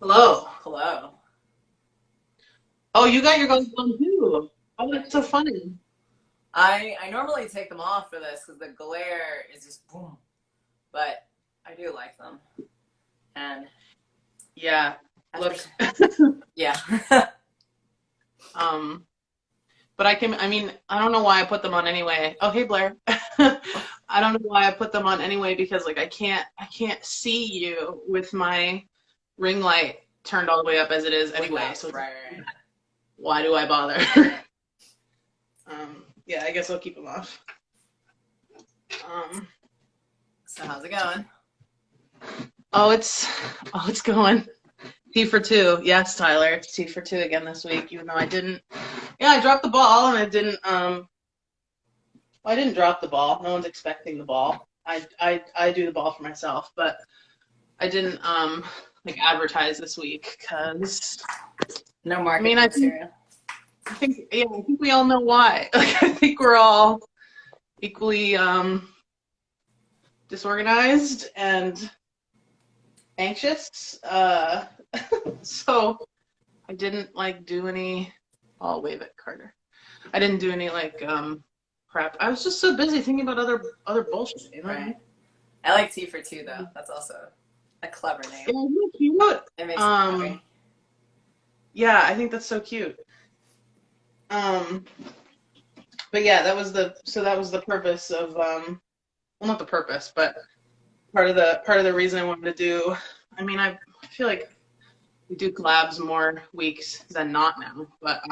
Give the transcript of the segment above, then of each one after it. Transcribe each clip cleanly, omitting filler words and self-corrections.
Hello. Hello. Oh, you got your glasses on too. Oh, that's so funny. I normally take them off for this because the glare is just boom, but I do like them. And Yeah. Look. especially, yeah. um, but I don't know why I put them on anyway. Oh, hey Blair. I don't know why I put them on anyway because like I can't see you with my ring light turned all the way up as it is anyway. Without, So it's like, right. why do I bother? Yeah, I guess I'll keep them off. Um, So how's it going? oh, it's going. T for two. Yes, Tyler. It's T for two again this week, even though I didn't. Yeah, I dropped the ball and I didn't. Well, I didn't drop the ball. No one's expecting the ball. I do the ball for myself, but I didn't like advertise this week because No I mean marketing material. I think we all know why. Like I think we're all equally disorganized and anxious. So I didn't like do any. I'll wave at Carter. I didn't do any like prep. I was just so busy thinking about other bullshit. You know what I Right. mean? I like T for two though. That's also a clever name. Yeah, isn't it cute? It makes me Um, happy. yeah, I think that's so cute. Um, but yeah, that was the purpose of well, not the purpose, but part of the reason I wanted to do. I mean, I feel like we do collabs more weeks than not now, but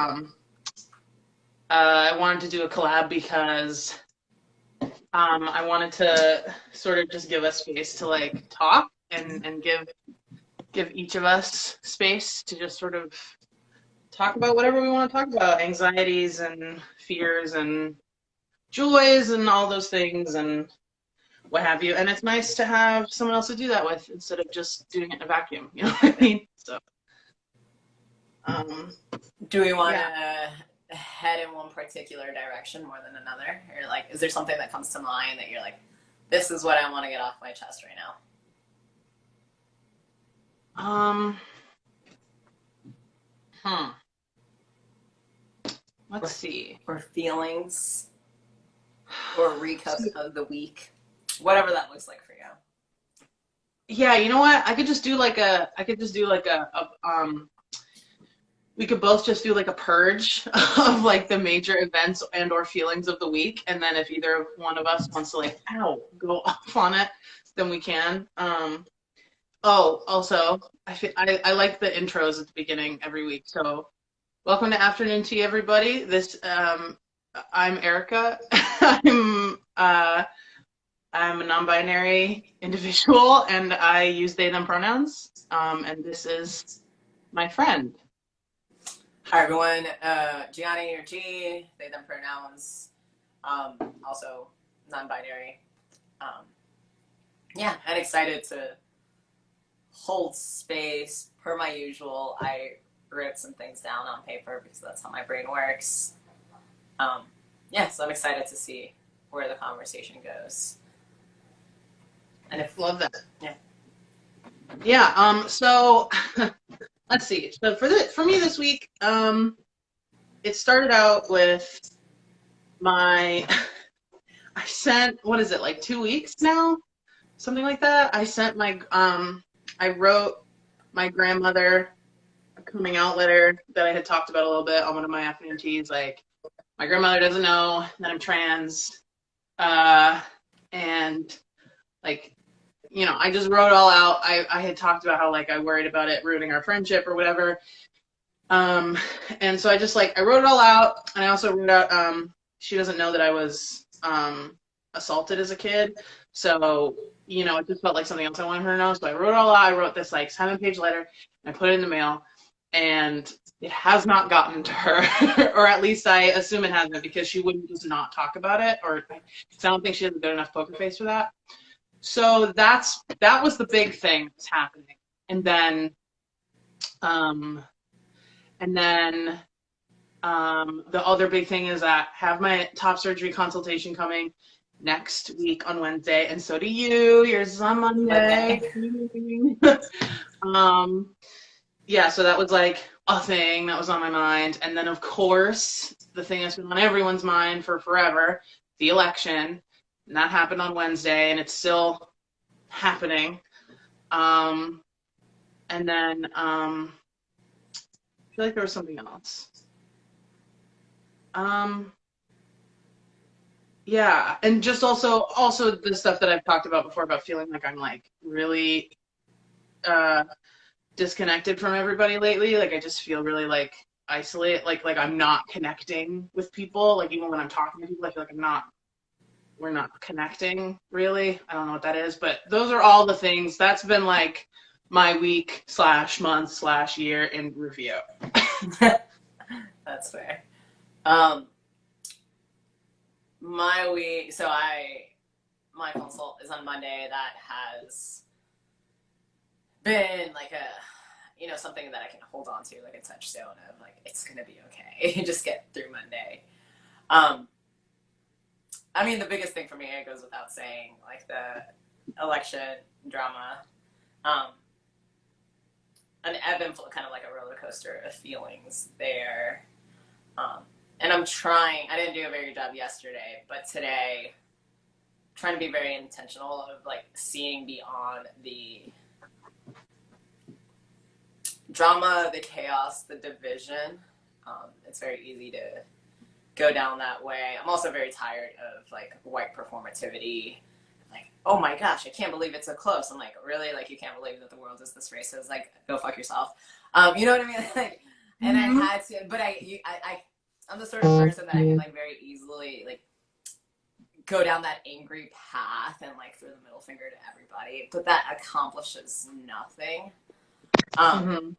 I wanted to do a collab because I wanted to sort of just give us space to like talk and give each of us space to just sort of talk about whatever we want to talk about, anxieties and fears and joys and all those things and what have you. And it's nice to have someone else to do that with instead of just doing it in a vacuum. You know what I mean? So, um, Do we want yeah. to head in one particular direction more than another? Or like, is there something that comes to mind that you're like, this is what I want to get off my chest right now? Um, hmm. Or, Let's see. or feelings? Or recap of the week? Whatever that looks like for you. Yeah, you know what? I could just do like we could both just do like a purge of like the major events and or feelings of the week, and then if either one of us wants to like, ow, go off on it, then we can. Oh, also, I like the intros at the beginning every week. So, welcome to Afternoon Tea, everybody. I'm Erica. I'm a non-binary individual, and I use they/them pronouns. And this is my friend. Hi everyone, Gianni or G, they them pronouns, also non-binary. Um, yeah, and excited to hold space. Per my usual, I wrote some things down on paper because that's how my brain works. Yeah, so I'm excited to see where the conversation goes. And if Love that. yeah, Yeah. So let's see. So for me this week, it started out with my. I sent, what is it, like 2 weeks now, something like that. I wrote my grandmother a coming out letter that I had talked about a little bit on one of my afternoon teas. Like, my grandmother doesn't know that I'm trans, and like, I just wrote it all out. I had talked about how like I worried about it ruining our friendship or whatever. Um, and so I wrote it all out, and I also wrote out she doesn't know that I was assaulted as a kid, so it just felt like something else I wanted her to know. So I wrote it all out. I wrote this like 7-page letter, and I put it in the mail, and it has not gotten to her, or at least I assume it hasn't, because she wouldn't just not talk about it, or I don't think she has a good enough poker face for that. So that was the big thing that's happening. And then and then the other big thing is that I have my top surgery consultation coming next week on Wednesday, and so do you. Yours is on Monday. Monday. um, yeah, so that was like a thing that was on my mind. And then, of course, the thing that's been on everyone's mind for forever, the election. And that happened on Wednesday, and it's still happening. Um, and then I feel like there was something else. Um, yeah, and just also the stuff that I've talked about before about feeling like I'm like really uh disconnected from everybody lately. Like I just feel really like isolated, like I'm not connecting with people. Like even when I'm talking to people, I feel like we're not connecting really. I don't know what that is, but those are all the things. That's been like my week slash month slash year in review. That's fair. Um, my week, so my consult is on Monday. That has been like something that I can hold on to, like a touchstone of like, it's going to be okay. Just get through Monday. Um, I mean, the biggest thing for me, it goes without saying, like the election drama, um, an ebb and flow, kind of like a roller coaster of feelings there. Um, and I didn't do a very good job yesterday, but today, trying to be very intentional of like seeing beyond the drama, the chaos, the division. It's very easy to go down that way. I'm also very tired of like white performativity. Like, oh my gosh, I can't believe it's so close. I'm like, really? Like, you can't believe that the world is this racist? Like, go fuck yourself. You know what I mean? Like, and I Mm-hmm. had to, but I'm the sort of person that I can like very easily like go down that angry path and like throw the middle finger to everybody, but that accomplishes nothing. Um, Mm-hmm.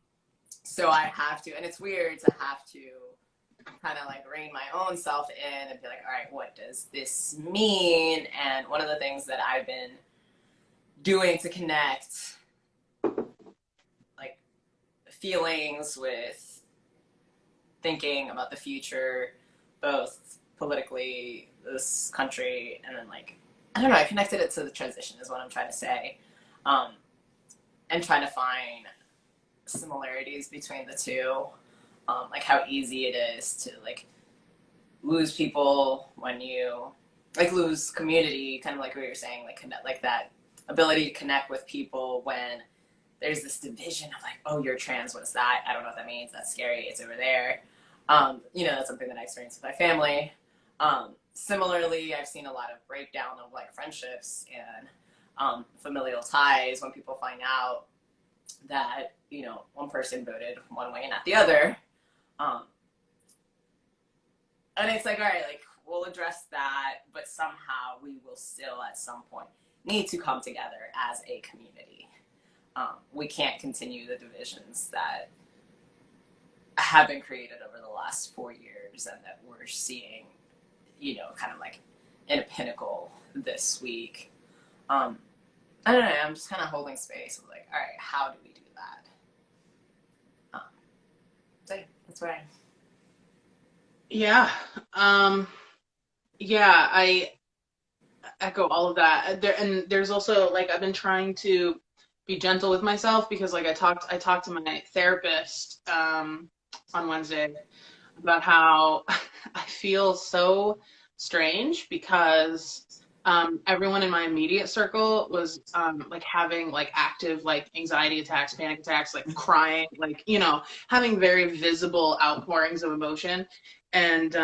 so I have to, and it's weird to have to kind of like rein my own self in and be like, all right, what does this mean? And one of the things that I've been doing to connect like feelings with thinking about the future, both politically, this country, and then like, I don't know, I connected it to the transition is what I'm trying to say. Um, and trying to find similarities between the two. Like how easy it is to like lose people when you like lose community, kind of like what you're saying, like connect, like that ability to connect with people when there's this division of like, oh, you're trans, what is that? I don't know what that means. That's scary. It's over there. That's something that I experienced with my family. Similarly, I've seen a lot of breakdown of like friendships and familial ties when people find out that one person voted one way and not the other. Um, and it's like, all right, like we'll address that, but somehow we will still at some point need to come together as a community. We can't continue the divisions that have been created over the last 4 years and that we're seeing, kind of like in a pinnacle this week. I don't know, I'm just kind of holding space of like, all right, how do we do that? So yeah, that's where I am. Yeah. Um, yeah, I echo all of that. And there's also like I've been trying to be gentle with myself because like I talked to my therapist on Wednesday about how I feel so strange because everyone in my immediate circle was like having like active like anxiety attacks, panic attacks, like crying, like having very visible outpourings of emotion, and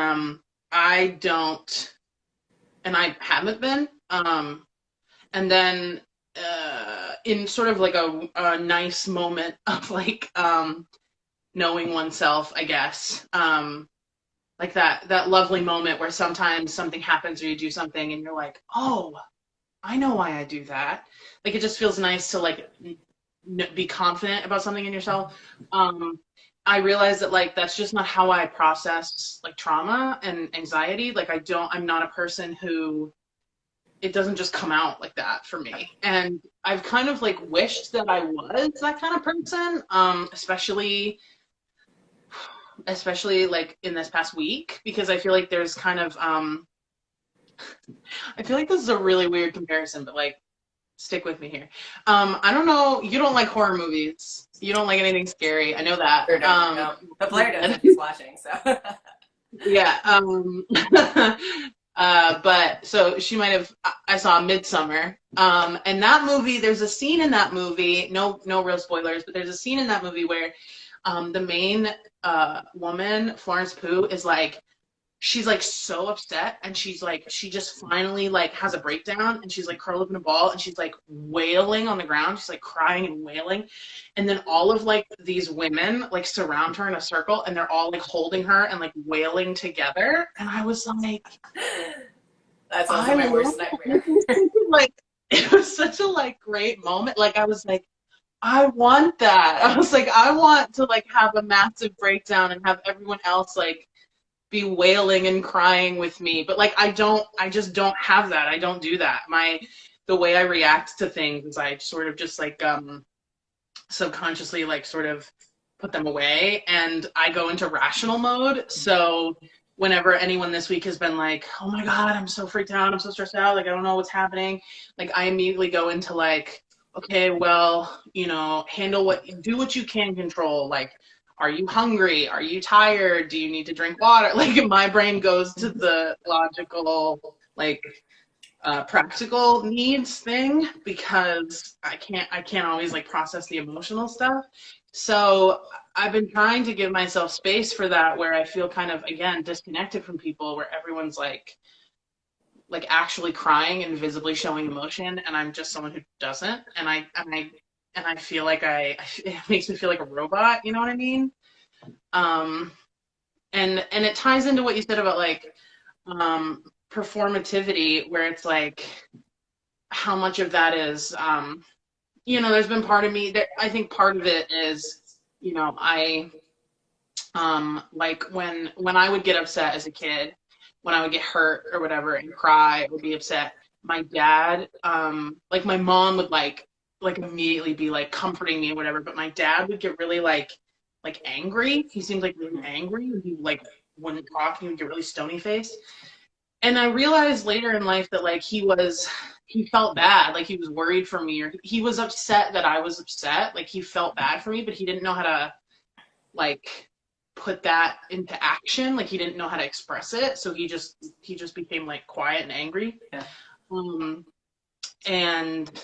I don't, and I haven't been. And then in sort of like a nice moment of like knowing oneself, I guess. Like that lovely moment where sometimes something happens or you do something and you're like, oh, I know why I do that. Like it just feels nice to like be confident about something in yourself. I realize that like that's just not how I process like trauma and anxiety. Like I'm not a person who it doesn't just come out like that for me. And I've kind of like wished that I was that kind of person, especially like in this past week, because I feel like there's kind of I feel like this is a really weird comparison, but like stick with me here. I don't know. You don't like horror movies. You don't like anything scary. I know that. Or don't, no. But Blair does if he's watching, so. Yeah. But so she might have. I saw Midsummer. And that movie. There's a scene in that movie. No real spoilers, but there's a scene in that movie where, the main woman, Florence Pugh, is like, she's like so upset, and she's like, she just finally like has a breakdown, and she's like curled up in a ball, and she's like wailing on the ground. She's like crying and wailing, and then all of like these women like surround her in a circle, and they're all like holding her and like wailing together. And I was like, That sounds I like my love worst nightmare. like it was such a like great moment. Like I was like, I want that. I was like, I want to like have a massive breakdown and have everyone else like be wailing and crying with me. But like I just don't have that. I don't do that. The way I react to things is I sort of just like subconsciously like sort of put them away, and I go into rational mode. So whenever anyone this week has been like, oh my God, I'm so freaked out, I'm so stressed out, like I don't know what's happening, like I immediately go into like, okay, well, do what you can control. Like, are you hungry? Are you tired? Do you need to drink water? Like my brain goes to the logical, like practical needs thing, because I can't always like process the emotional stuff. So I've been trying to give myself space for that, where I feel kind of again disconnected from people, where everyone's like actually crying and visibly showing emotion, and I'm just someone who doesn't, and I feel like it makes me feel like a robot, you know what I mean? Um and it ties into what you said about like performativity, where it's like how much of that is there's been part of me that I think part of it is, I like when I would get upset as a kid, when I would get hurt or whatever and cry or be upset, my dad, like my mom would like immediately be like comforting me or whatever, but my dad would get really like angry. He seemed like really angry, and he like wouldn't talk. He would get really stony faced. And I realized later in life that like he felt bad, like he was worried for me, or he was upset that I was upset. Like he felt bad for me, but he didn't know how to like put that into action. Like he didn't know how to express it. So he just became like quiet and angry. Yeah. Um, and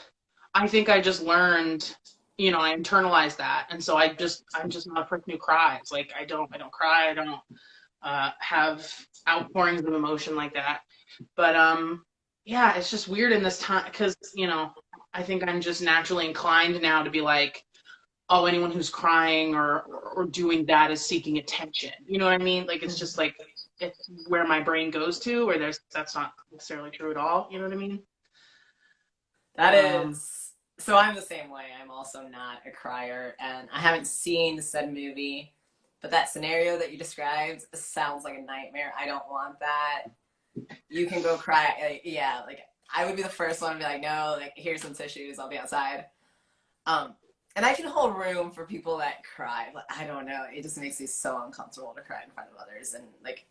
I think I just learned, I internalized that. And so I'm just not a person who cries. Like I don't cry. I don't have outpourings of emotion like that. But yeah, it's just weird in this time, because I think I'm just naturally inclined now to be like, oh, anyone who's crying or doing that is seeking attention. You know what I mean? Like it's just like it's where my brain goes to, where that's not necessarily true at all. You know what I mean? That Um, is. So I'm the same way. I'm also not a crier, and I haven't seen said movie, but that scenario that you described sounds like a nightmare. I don't want that. You can go cry. Like, yeah, like I would be the first one to be like, no, like here's some tissues. I'll be outside. Um, and I can hold room for people that cry, but I don't know. It just makes me so uncomfortable to cry in front of others, and like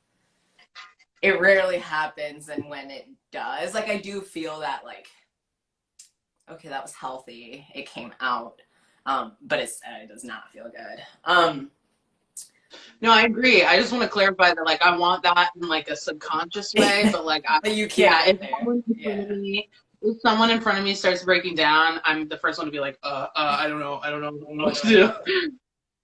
it rarely happens. And when it does, like I do feel that like, okay, that was healthy. It came out, but it does not feel good. no, I agree. I just want to clarify that like I want that in like a subconscious way, but like But you can't yeah, get there. Yeah. if someone in front of me starts breaking down, I'm the first one to be like, I don't know what to do.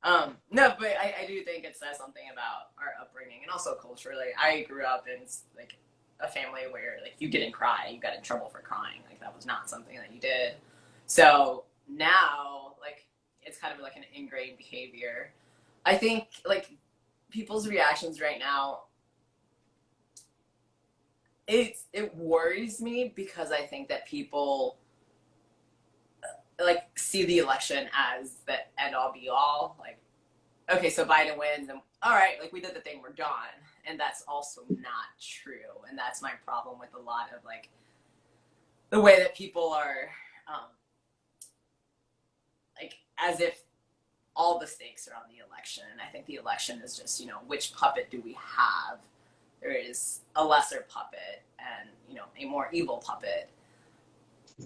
No, but I do think it says something about our upbringing and also culturally. I grew up in like a family where like you didn't cry, you got in trouble for crying. Like that was not something that you did. So now, like it's kind of like an ingrained behavior. I think like people's reactions right now, it worries me because I think that people like see the election as the end all be all. Like, okay, so Biden wins, and all right, like we did the thing, we're done, and that's also not true. And that's my problem with a lot of like the way that people are, like as if all the stakes are on the election. And I think the election is just which puppet do we have? There is a lesser puppet and a more evil puppet.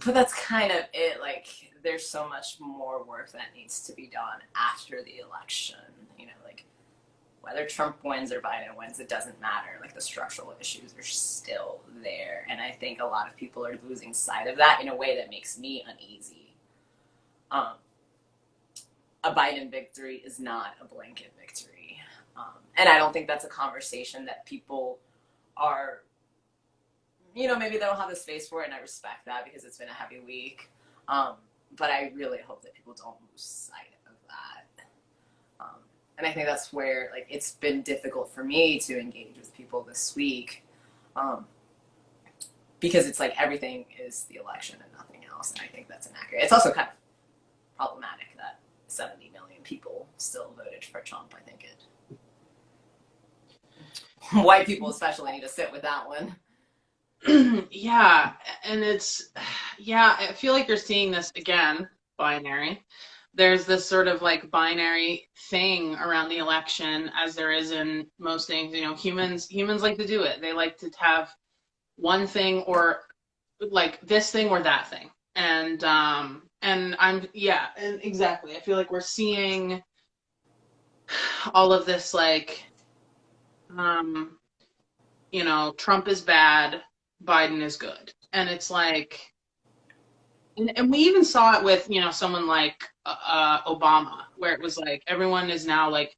but that's kind of it. Like, there's so much more work that needs to be done after the election. You know, like whether Trump wins or Biden wins, it doesn't matter. Like the structural issues are still there, and I think a lot of people are losing sight of that in a way that makes me uneasy. Um, a Biden victory is not a blanket victory, and I don't think that's a conversation that people are. You know, maybe they don't have the space for it, and I respect that because it's been a heavy week. But I really hope that people don't lose sight of that. And I think that's where, like, it's been difficult for me to engage with people this week, because it's like everything is the election and nothing else, and I think that's inaccurate. It's also kind of problematic that 70 million people still voted for Trump. I think white people especially need to sit with that one. Yeah, and I feel like you're seeing this again, binary. There's this sort of like binary thing around the election as there is in most things. You know, humans like to do it. They like to have one thing or like this thing or that thing. And exactly. I feel like we're seeing all of this like you know, Trump is bad, Biden is good. And it's like, and we even saw it with, you know, someone like Obama, where it was like everyone is now like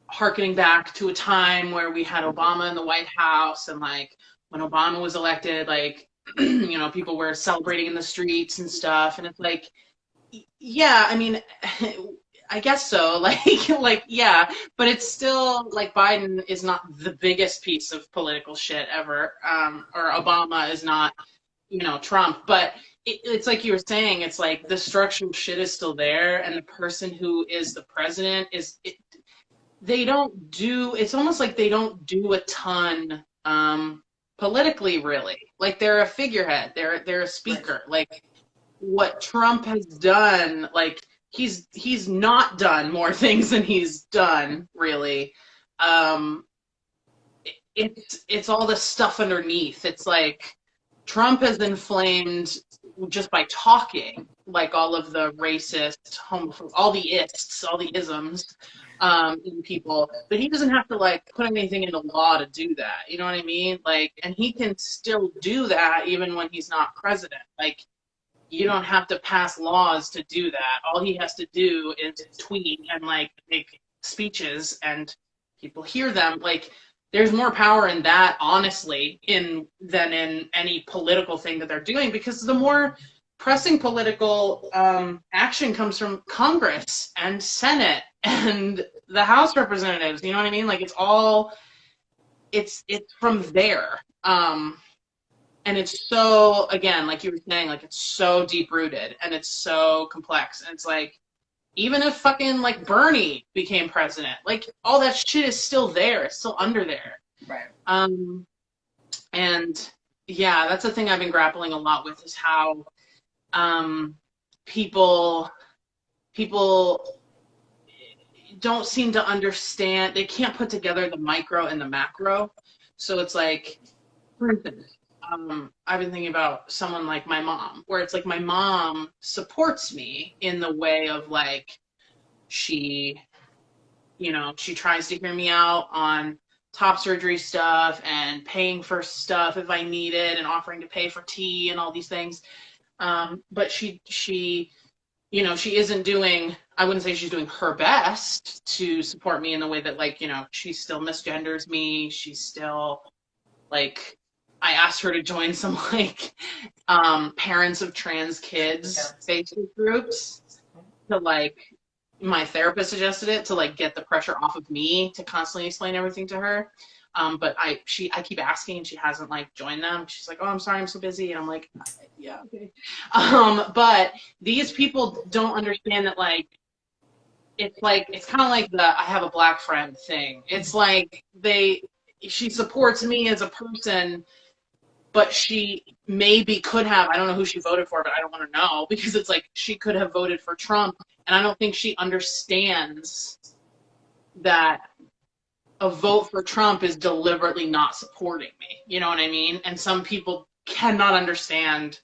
harkening back to a time where we had Obama in the White House, and like when Obama was elected, like, you know, people were celebrating in the streets and stuff. And it's like, yeah, I mean, I guess so. Yeah, but it's still like Biden is not the biggest piece of political shit ever, or Obama is not, you know, Trump. But it's like you were saying, it's like the structural shit is still there, and the person who is the president they don't do. It's almost like they don't do a ton politically, really. Like they're a figurehead. They're a speaker. Like what Trump has done, like he's not done more things than he's done, really. Um, it's all the stuff underneath. It's like Trump has inflamed just by talking, like all of the racist, homophobic, all the ists, all the isms in people, but he doesn't have to like put anything into law to do that. You know what I mean? Like, and he can still do that even when he's not president. Like, you don't have to pass laws to do that. All he has to do is tweet and like make speeches and people hear them. Like there's more power in that, honestly, than in any political thing that they're doing, because the more pressing political action comes from Congress and Senate and the House representatives. You know what I mean? Like it's from there. And it's so, again, like you were saying, like it's so deep rooted and it's so complex. And it's like, even if fucking like Bernie became president, like all that shit is still there. It's still under there. Right. And yeah, that's the thing I've been grappling a lot with, is how people don't seem to understand. They can't put together the micro and the macro. So it's like, for instance, I've been thinking about someone like my mom, where it's like my mom supports me in the way of like, she tries to hear me out on top surgery stuff and paying for stuff if I need it and offering to pay for tea and all these things. But she isn't doing, I wouldn't say she's doing her best to support me in the way that, like, you know, she still misgenders me. She's still like, I asked her to join some like parents of trans kids Facebook groups to like, my therapist suggested it to like get the pressure off of me to constantly explain everything to her. But I keep asking and she hasn't like joined them. She's like, oh, I'm sorry, I'm so busy. And I'm like, yeah, okay. But these people don't understand that like, it's kind of like the I have a black friend thing. It's like she supports me as a person, but she maybe could have, I don't know who she voted for, but I don't want to know, because it's like she could have voted for Trump, and I don't think she understands that a vote for Trump is deliberately not supporting me. You know what I mean? And some people cannot understand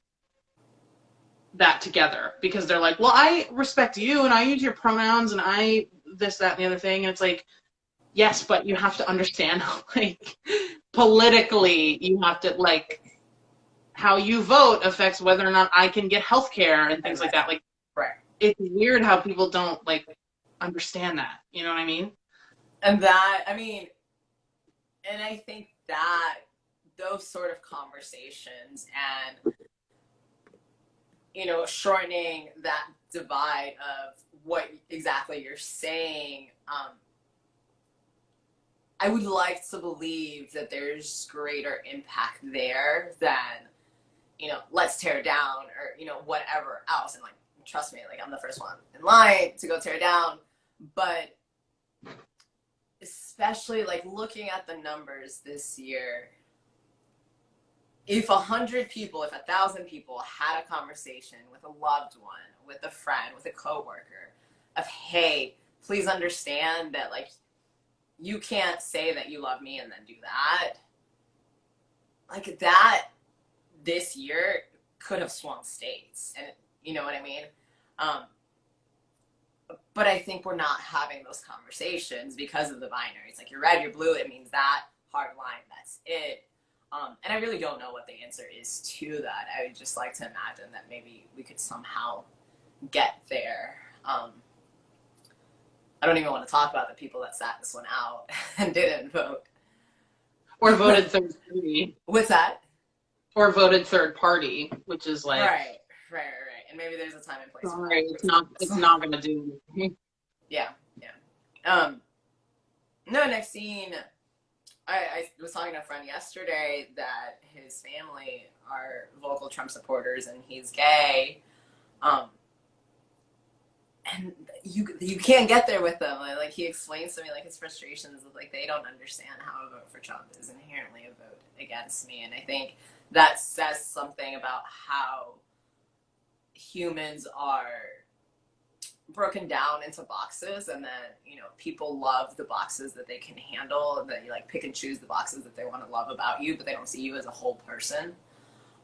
that together, because they're like, well, I respect you and I use your pronouns and I this, that, and the other thing. And it's like, yes, but you have to understand, like, politically, you have to, like, how you vote affects whether or not I can get health care and things like that. Like, Right. it's weird how people don't, like, understand that. You know what I mean? And that, I mean, and I think that those sort of conversations and, you know, shortening that divide of what exactly you're saying, I would like to believe that there's greater impact there than, you know, let's tear down or, you know, whatever else. And like, trust me, like I'm the first one in line to go tear down. But especially like looking at the numbers this year, if 100 people, if 1,000 people had a conversation with a loved one, with a friend, with a coworker of, hey, please understand that like you can't say that you love me and then do that. Like that this year could have swung states. And you know what I mean? But I think we're not having those conversations because of the binary. It's like you're red, you're blue, it means that, hard line, that's it. And I really don't know what the answer is to that. I would just like to imagine that maybe we could somehow get there. I don't even want to talk about the people that sat this one out and didn't vote. Or voted third party. What's that? Or voted third party, which is like, right. And maybe there's a time and place. Sorry, it's not gonna do. Yeah. No, and I've seen. I was talking to a friend yesterday that his family are vocal Trump supporters and he's gay. And you can't get there with them. Like he explains to me like his frustrations of like they don't understand how a vote for Trump is inherently a vote against me. And I think that says something about how humans are broken down into boxes, and then you know people love the boxes that they can handle, and that you like pick and choose the boxes that they want to love about you, but they don't see you as a whole person.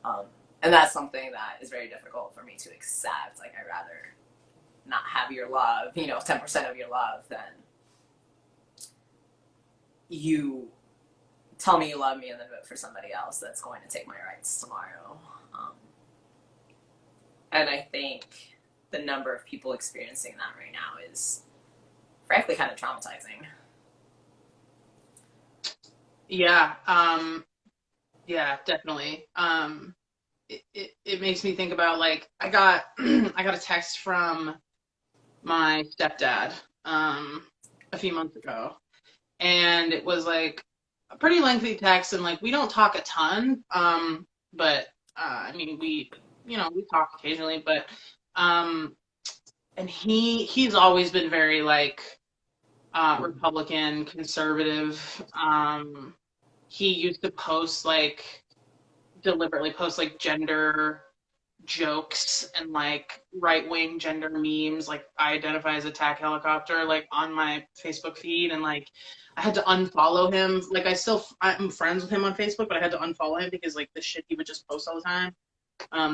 And that's something that is very difficult for me to accept. Like I'd rather not have your love, you know, 10% of your love, than you tell me you love me and then vote for somebody else that's going to take my rights tomorrow. And I think the number of people experiencing that right now is frankly kind of traumatizing. Yeah, definitely. It makes me think about like I got a text from my stepdad a few months ago, and it was like a pretty lengthy text, and like we don't talk a ton, but I mean we talk occasionally, but and he's always been very like Republican, conservative. He used to deliberately post like gender jokes and like right-wing gender memes, like I identify as attack helicopter, like on my Facebook feed, and like I had to unfollow him. Like I'm friends with him on Facebook, but I had to unfollow him because like the shit he would just post all the time.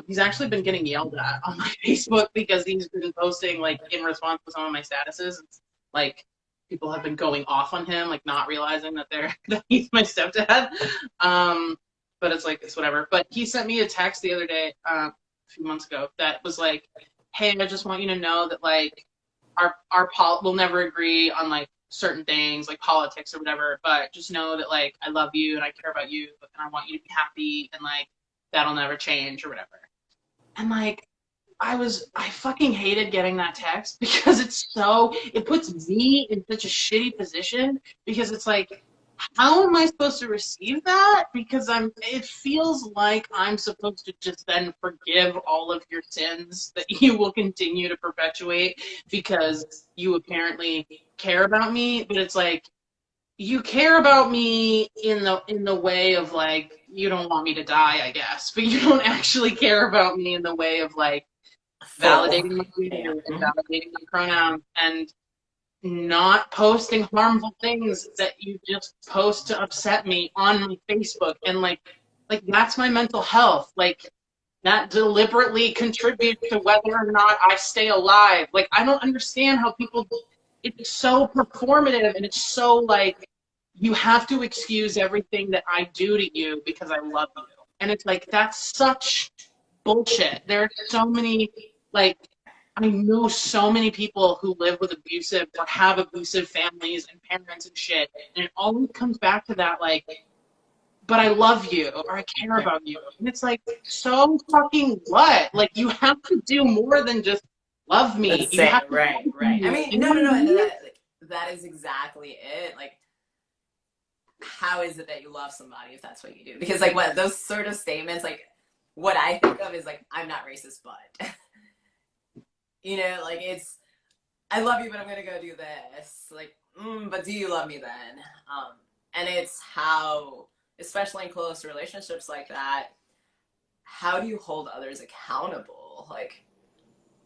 He's actually been getting yelled at on my Facebook because he's been posting like in response to some of my statuses. It's like people have been going off on him, like not realizing that that he's my stepdad. But it's like it's whatever. But he sent me a text the other day, a few months ago, that was like, "Hey, I just want you to know that like we'll never agree on like certain things like politics or whatever, but just know that like I love you and I care about you and I want you to be happy and like that'll never change," or whatever. And like I fucking hated getting that text because it puts me in such a shitty position, because it's like, how am I supposed to receive that? Because it feels like I'm supposed to just then forgive all of your sins that you will continue to perpetuate because you apparently care about me. But it's like, you care about me in the way of like, you don't want me to die, I guess, but you don't actually care about me in the way of like validating my gender and validating my pronoun and not posting harmful things that you just post to upset me on my Facebook. And like that's my mental health. Like that deliberately contributes to whether or not I stay alive. Like, I don't understand how people, it's so performative and it's so like, you have to excuse everything that I do to you because I love you. And it's like, that's such bullshit. There are so many, like, I know so many people who live with abusive or have abusive families and parents and shit. And it always comes back to that, like, but I love you or I care about you. And it's like, so fucking what? Like, you have to do more than just love me. Let's You say, have to right, love right. I me. mean, You know no, what no, I no, and mean? that is exactly it. Like, how is it that you love somebody if that's what you do? Because like what those sort of statements, like what I think of is like, I'm not racist, but you know, like it's I love you, but I'm gonna go do this. Like, but do you love me then? And it's how, especially in close relationships like that, how do you hold others accountable? Like,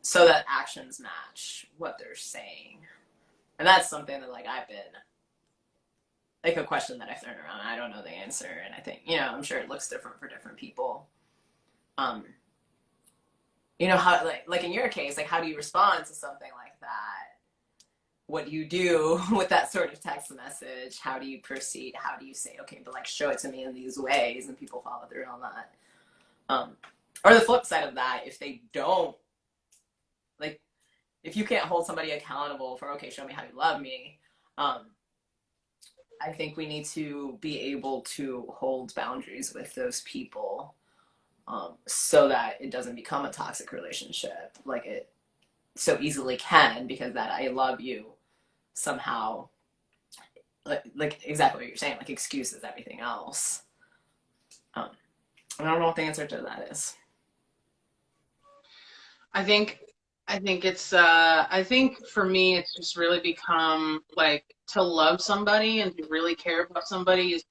so that actions match what they're saying. And that's something that like I've been like a question that I've thrown around. I don't know the answer, and I think I'm sure it looks different for different people. Um, how like in your case, like how do you respond to something like that? What do you do with that sort of text message? How do you proceed? How do you say, okay, but like show it to me in these ways, and people follow through on that? Or the flip side of that, if they don't, like, if you can't hold somebody accountable for, okay, show me how you love me, I think we need to be able to hold boundaries with those people, so that it doesn't become a toxic relationship like it so easily can, because that I love you somehow, like exactly what you're saying, like excuses everything else. Um, I don't know what the answer to that is. I think I think for me it's just really become like to love somebody and to really care about somebody is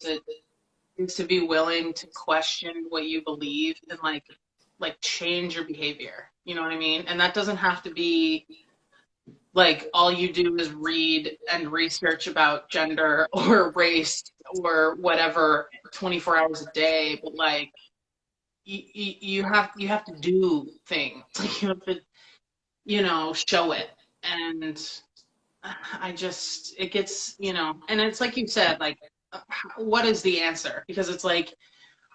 to be willing to question what you believe and like change your behavior. You know what I mean? And that doesn't have to be like all you do is read and research about gender or race or whatever 24 hours a day, but like you have to do things. Like you have to show it. And it gets, and it's like you said, like, what is the answer? Because it's like,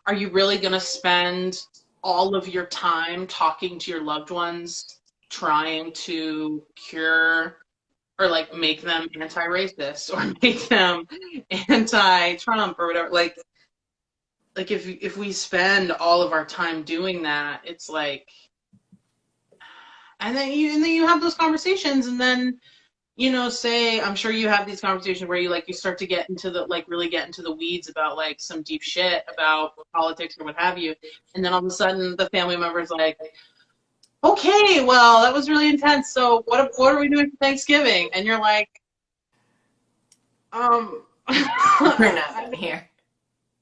are you really going to spend all of your time talking to your loved ones, trying to cure or like make them anti-racist or make them anti-Trump or whatever? Like if we spend all of our time doing that, it's like, and then you have those conversations, and then say, I'm sure you have these conversations where you start to get into the like really get into the weeds about like some deep shit about politics or what have you, and then all of a sudden the family member's like, okay, well that was really intense. So what are we doing for Thanksgiving? And you're like, We're not done here.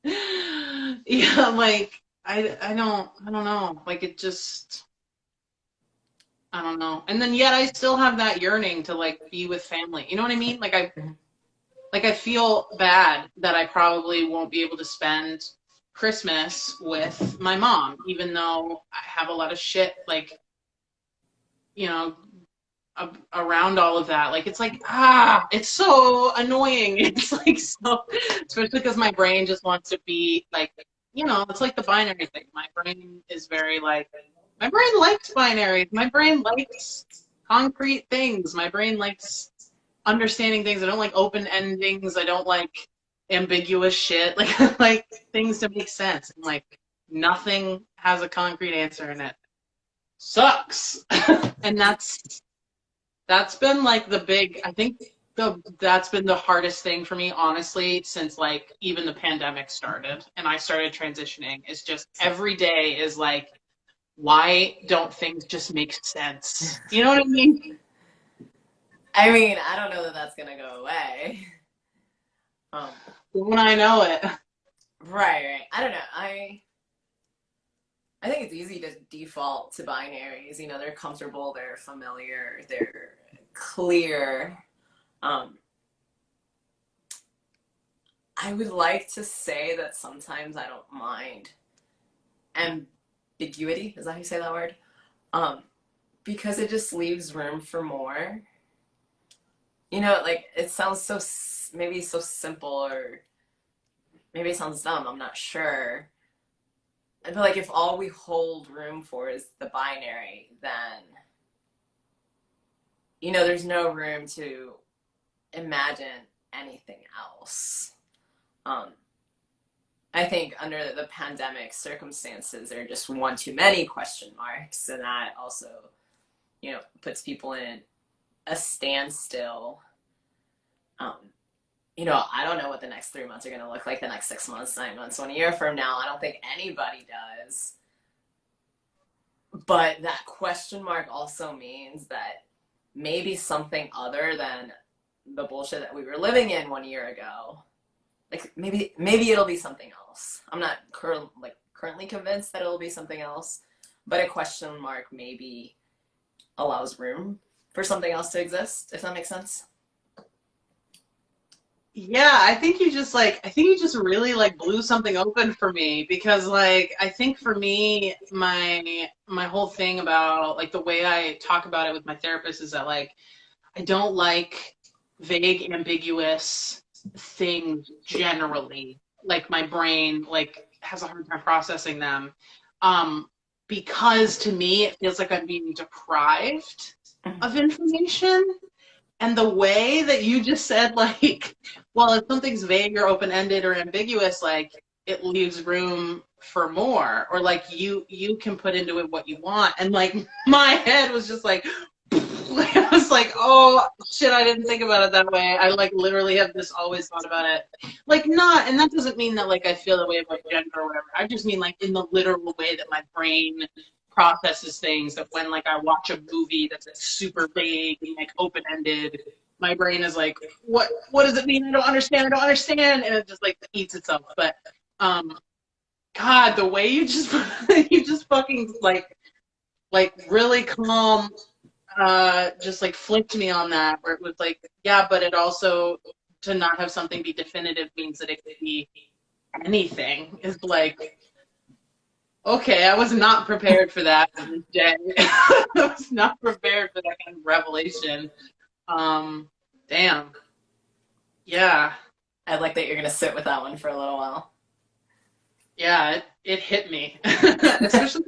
yeah, I'm like, I don't know. Like it just. I don't know. And then yet I still have that yearning to like be with family. You know what I mean? Like I feel bad that I probably won't be able to spend Christmas with my mom, even though I have a lot of shit like, you know, around all of that. Like it's like, it's so annoying. It's like so, especially because my brain just wants to be like, it's like the binary thing. My brain is very like, my brain likes binaries. My brain likes concrete things. My brain likes understanding things. I don't like open endings. I don't like ambiguous shit. Like I like things to make sense. And like nothing has a concrete answer in it. Sucks. And that's been like the big, I think that's been the hardest thing for me, honestly, since like even the pandemic started and I started transitioning. Is just every day is like, why don't things just make sense? You know what I mean? I mean, I don't know that that's gonna go away. When I know it. Right. I don't know. I think it's easy to default to binaries. They're comfortable, they're familiar, they're clear. I would like to say that sometimes I don't mind ambiguity, is that how you say that word? Um, because it just leaves room for more. You know, like it sounds so maybe so simple, or maybe it sounds dumb, I'm not sure. I feel like if all we hold room for is the binary, then, you know, there's no room to imagine anything else. Um, I think under the pandemic circumstances, there are just one too many question marks, and that also, you know, puts people in a standstill. Um, you know, I don't know what the next 3 months are going to look like, the next 6 months, 9 months, 1 year from now. I don't think anybody does. But that question mark also means that maybe something other than the bullshit that we were living in 1 year ago, like maybe it'll be something else. I'm not currently convinced that it'll be something else, but a question mark maybe allows room for something else to exist, if that makes sense. Yeah, I think you just really like blew something open for me because like I think for me my whole thing about like the way I talk about it with my therapist is that like I don't like vague, ambiguous things generally. Like my brain like has a hard time processing them. Um, because to me it feels like I'm being deprived of information. And the way that you just said, like, well, if something's vague or open-ended or ambiguous, like it leaves room for more, or like you can put into it what you want. And like my head was just like, I was like, oh shit, I didn't think about it that way. I like literally have just always thought about it. Like not, and that doesn't mean that like I feel the way about gender or whatever. I just mean like in the literal way that my brain processes things, that when like I watch a movie that's like, super vague and like open ended, my brain is like, what does it mean? I don't understand, and it just like eats itself. But um, God, the way you just you just fucking like really calm, just like flipped me on that, where it was like, yeah, but it also to not have something be definitive means that it could be anything. Is like, okay, I was not prepared for that this day. I was not prepared for that kind of revelation. Um, damn. Yeah. I'd like that you're going to sit with that one for a little while. Yeah, it hit me. Especially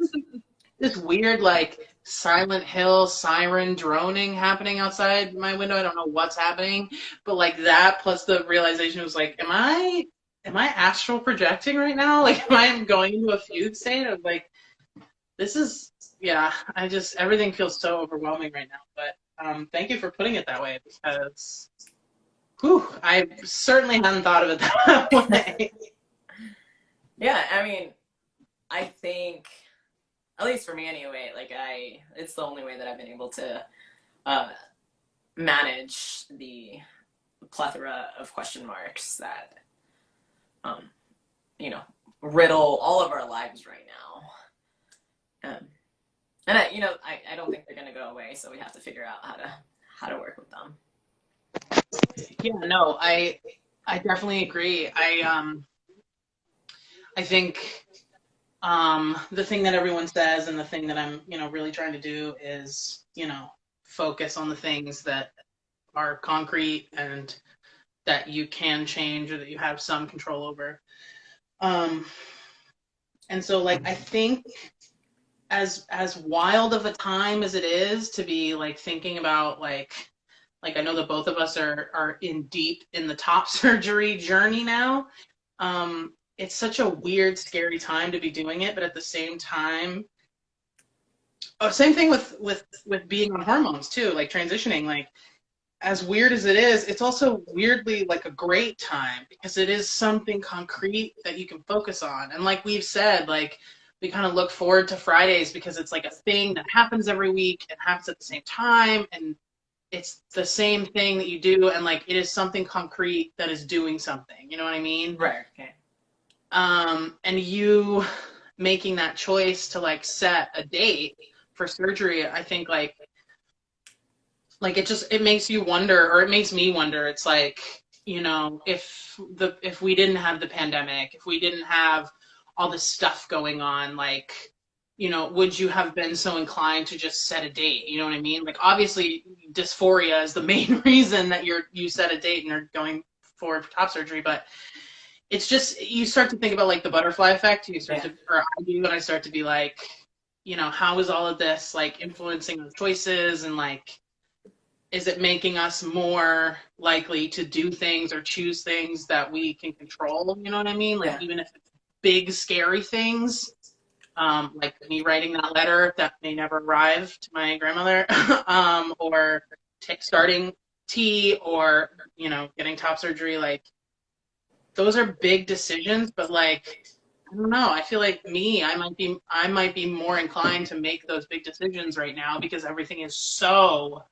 this weird, like, Silent Hill siren droning happening outside my window. I don't know what's happening, but like that plus the realization was like, am I astral projecting right now? Like, am I going into a fugue state of like, this is, yeah, everything feels so overwhelming right now. But thank you for putting it that way because, whew, I certainly hadn't thought of it that way. Yeah, I mean, I think, at least for me anyway, like it's the only way that I've been able to uh, manage the plethora of question marks that, um, you know, riddle all of our lives right now. And I don't think they're going to go away, so we have to figure out how to work with them. Yeah, no, I definitely agree. I think the thing that everyone says and the thing that I'm, really trying to do is, focus on the things that are concrete and that you can change or that you have some control over. And so like I think as wild of a time as it is to be like thinking about like I know that both of us are in deep in the top surgery journey now. It's such a weird, scary time to be doing it, but at the same time, oh, same thing with being on hormones too, like transitioning. Like as weird as it is, it's also weirdly like a great time because it is something concrete that you can focus on. And like we've said, like we kind of look forward to Fridays because it's like a thing that happens every week and happens at the same time, and it's the same thing that you do, and like it is something concrete that is doing something. You know what I mean? Right. Okay. And you making that choice to like set a date for surgery, I think like it makes you wonder, or it makes me wonder. It's like, if we didn't have the pandemic, if we didn't have all this stuff going on, like you know, would you have been so inclined to just set a date? You know what I mean? Like, obviously, dysphoria is the main reason that you set a date and are going forward for top surgery, but it's just, you start to think about like the butterfly effect. You start Yeah. to, or I do, and I start to be like, you know, how is all of this like influencing our choices, and like, is it making us more likely to do things or choose things that we can control? You know what I mean? Like, Yeah. even if it's big, scary things, like me writing that letter that may never arrive to my grandmother, or starting tea, or, you know, getting top surgery. Like, those are big decisions, but like, I don't know. I feel like I might be more inclined to make those big decisions right now because everything is so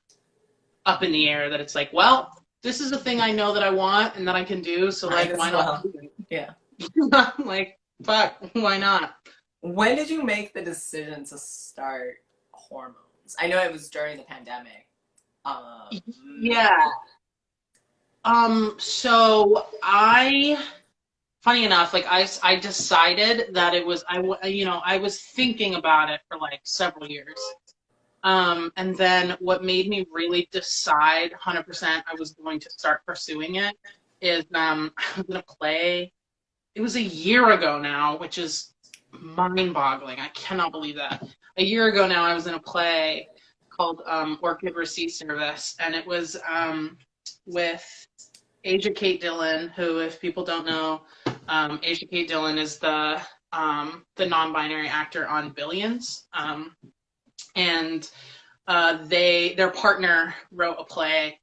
up in the air that it's like, well, this is the thing I know that I want and that I can do. So Might like, as why not well. do Yeah. it? Like, fuck, why not? When did you make the decision to start hormones? I know it was during the pandemic. Um, Yeah. So funny enough, like I decided that it was, you know, I was thinking about it for like several years. And then what made me really decide 100% I was going to start pursuing it is, I was going to play. It was a year ago now, which is mind-boggling. I cannot believe that. A year ago now, I was in a play called Orchid Receipt Service, and it was with Asia Kate Dillon, who, if people don't know, Asia Kate Dillon is the non-binary actor on Billions, and their partner wrote a play,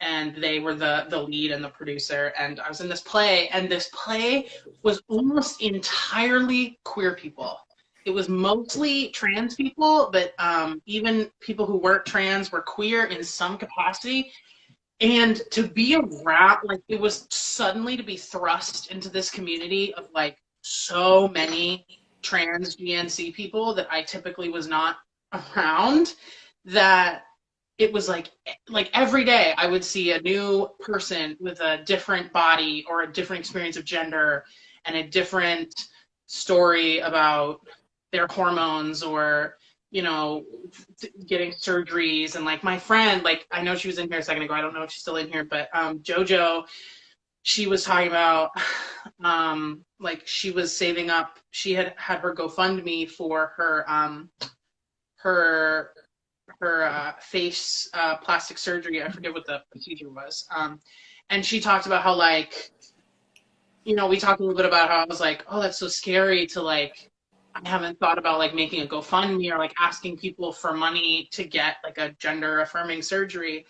and they were the lead and the producer. And I was in this play, and this play was almost entirely queer people. It was mostly trans people, but even people who weren't trans were queer in some capacity. And to be around, like, it was suddenly to be thrust into this community of like so many trans GNC people that I typically was not around, that it was like every day I would see a new person with a different body or a different experience of gender and a different story about their hormones, or, you know, getting surgeries. And like my friend, like, I know she was in here a second ago, I don't know if she's still in here, but Jojo, she was talking about like she was saving up, she had her GoFundMe for her face plastic surgery. I forget what the procedure was. And she talked about how, like, you know, we talked a little bit about how I was like, oh, that's so scary to like, I haven't thought about like making a GoFundMe or like asking people for money to get like a gender affirming surgery.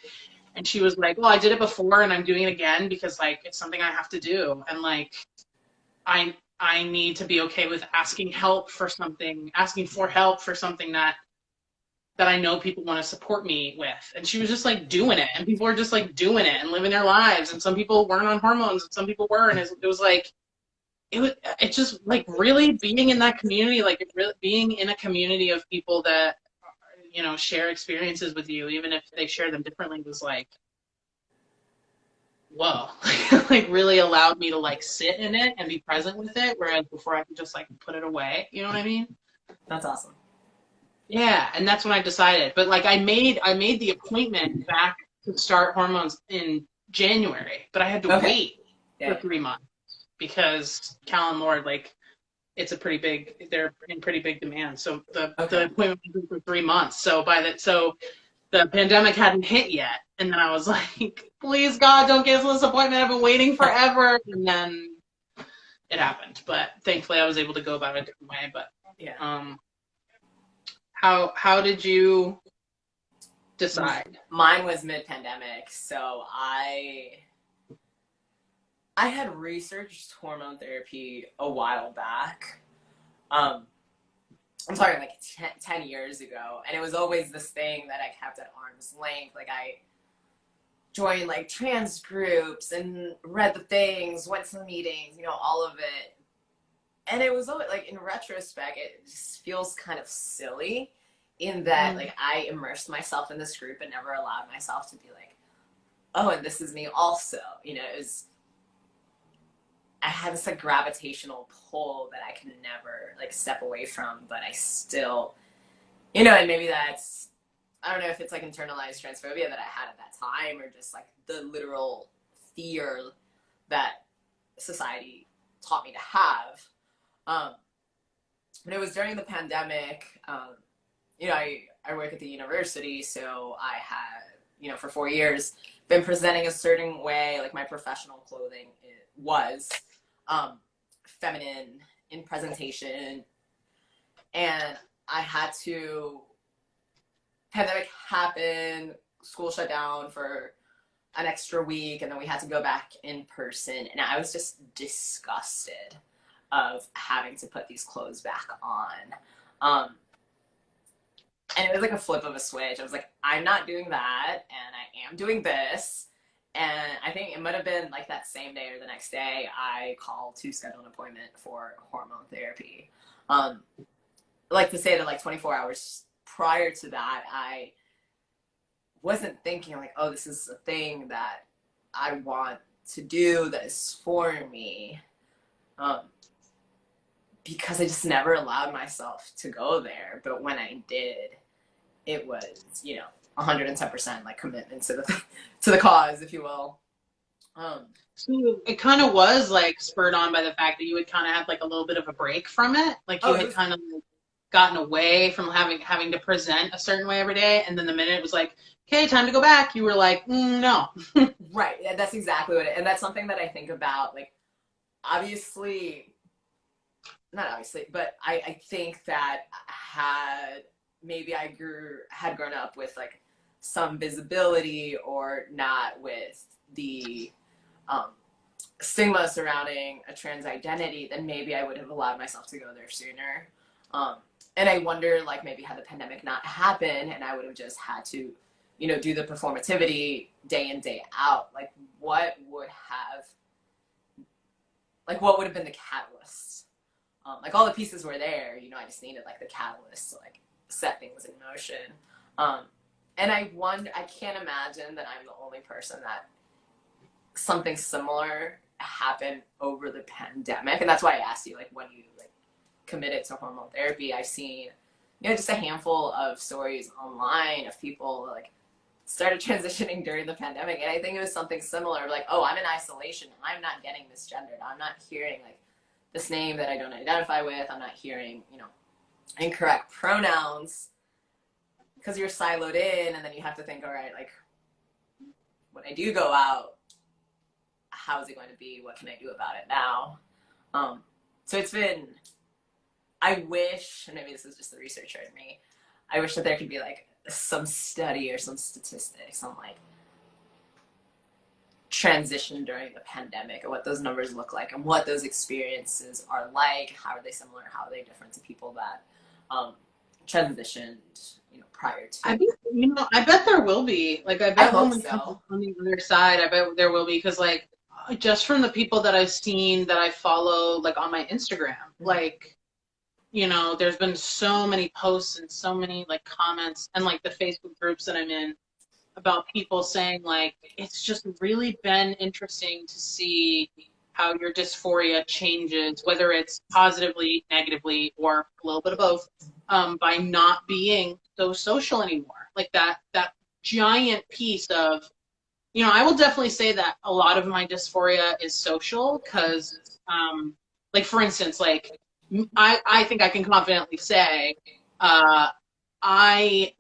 And she was like, well, I did it before and I'm doing it again because like it's something I have to do. And like, I need to be okay with asking for help for something that I know people want to support me with. And she was just like doing it, and people were just like doing it and living their lives. And some people weren't on hormones and some people were. And it was like, it's just like really being in that community, like really being in a community of people that, you know, share experiences with you, even if they share them differently, was like, whoa, like really allowed me to like sit in it and be present with it. Whereas before I could just like put it away. You know what I mean? That's awesome. Yeah, and that's when I decided. But like I made the appointment back to start hormones in January, but I had to Okay. wait for Yeah. 3 months because Cal and Lord, like, they're in pretty big demand. So the Okay. appointment was for 3 months. So the pandemic hadn't hit yet. And then I was like, please God, don't cancel this appointment. I've been waiting forever. And then it happened. But thankfully I was able to go about it a different way. But Yeah. how did you decide? Mine was mid-pandemic, so I had researched hormone therapy a while back. I'm talking like 10 years ago, and it was always this thing that I kept at arm's length. Like, I joined like trans groups and read the things, went to the meetings, you know, all of it. And it was always like, in retrospect, it just feels kind of silly in that like I immersed myself in this group and never allowed myself to be like, oh, and this is me also. You know, it was I have this like gravitational pull that I can never like step away from, but I still, you know, and maybe that's, I don't know if it's like internalized transphobia that I had at that time or just like the literal fear that society taught me to have. Um, but it was during the pandemic. You know, I work at the university, so I had, you know, for 4 years been presenting a certain way, like my professional clothing was feminine in presentation. And I had to, pandemic happened, school shut down for an extra week, and then we had to go back in person. And I was just disgusted of having to put these clothes back on. And it was like a flip of a switch. I was like, I'm not doing that, and I am doing this. And I think it might have been like that same day or the next day, I called to schedule an appointment for hormone therapy. Like to say that like 24 hours prior to that, I wasn't thinking like, oh, this is a thing that I want to do that is for me. Because I just never allowed myself to go there. But when I did, it was, you know, 110% like commitment to the cause, if you will. So it kind of was like spurred on by the fact that you had kind of had like a little bit of a break from it. Like you had kind of gotten away from having to present a certain way every day. And then the minute it was like, okay, time to go back, you were like, no. Right. Yeah, that's exactly what and that's something that I think about. Like, obviously, not obviously, but I think that maybe I had grown up with like some visibility or not with the stigma surrounding a trans identity, then maybe I would have allowed myself to go there sooner. And I wonder, like, maybe had the pandemic not happened and I would have just had to, you know, do the performativity day in, day out, like what would have been the catalyst? Like all the pieces were there, you know, I just needed like the catalyst to like set things in motion. And I can't imagine that I'm the only person that something similar happened over the pandemic. And that's why I asked you, like, when you like committed to hormone therapy. I've seen, you know, just a handful of stories online of people like started transitioning during the pandemic. And I think it was something similar, like, oh, I'm in isolation. I'm not getting misgendered. I'm not hearing like this name that I don't identify with. I'm not hearing, you know, incorrect pronouns, because you're siloed in, and then you have to think, all right, like when I do go out, how is it going to be? What can I do about it now? So it's been, I wish, and maybe this is just the researcher in me, I wish that there could be like some study or some statistics on like transition during the pandemic and what those numbers look like and what those experiences are like. How are they similar? How are they different to people that transitioned, you know, prior to? I bet there will be. Like, I bet when we come on the other side, I bet there will be, because like just from the people that I've seen that I follow, like on my Instagram, like, you know, there's been so many posts and so many like comments and like the Facebook groups that I'm in about people saying like it's just really been interesting to see how your dysphoria changes, whether it's positively, negatively, or a little bit of both, by not being so social anymore. Like that giant piece of, you know, I will definitely say that a lot of my dysphoria is social, because like for instance, like I think I can confidently say I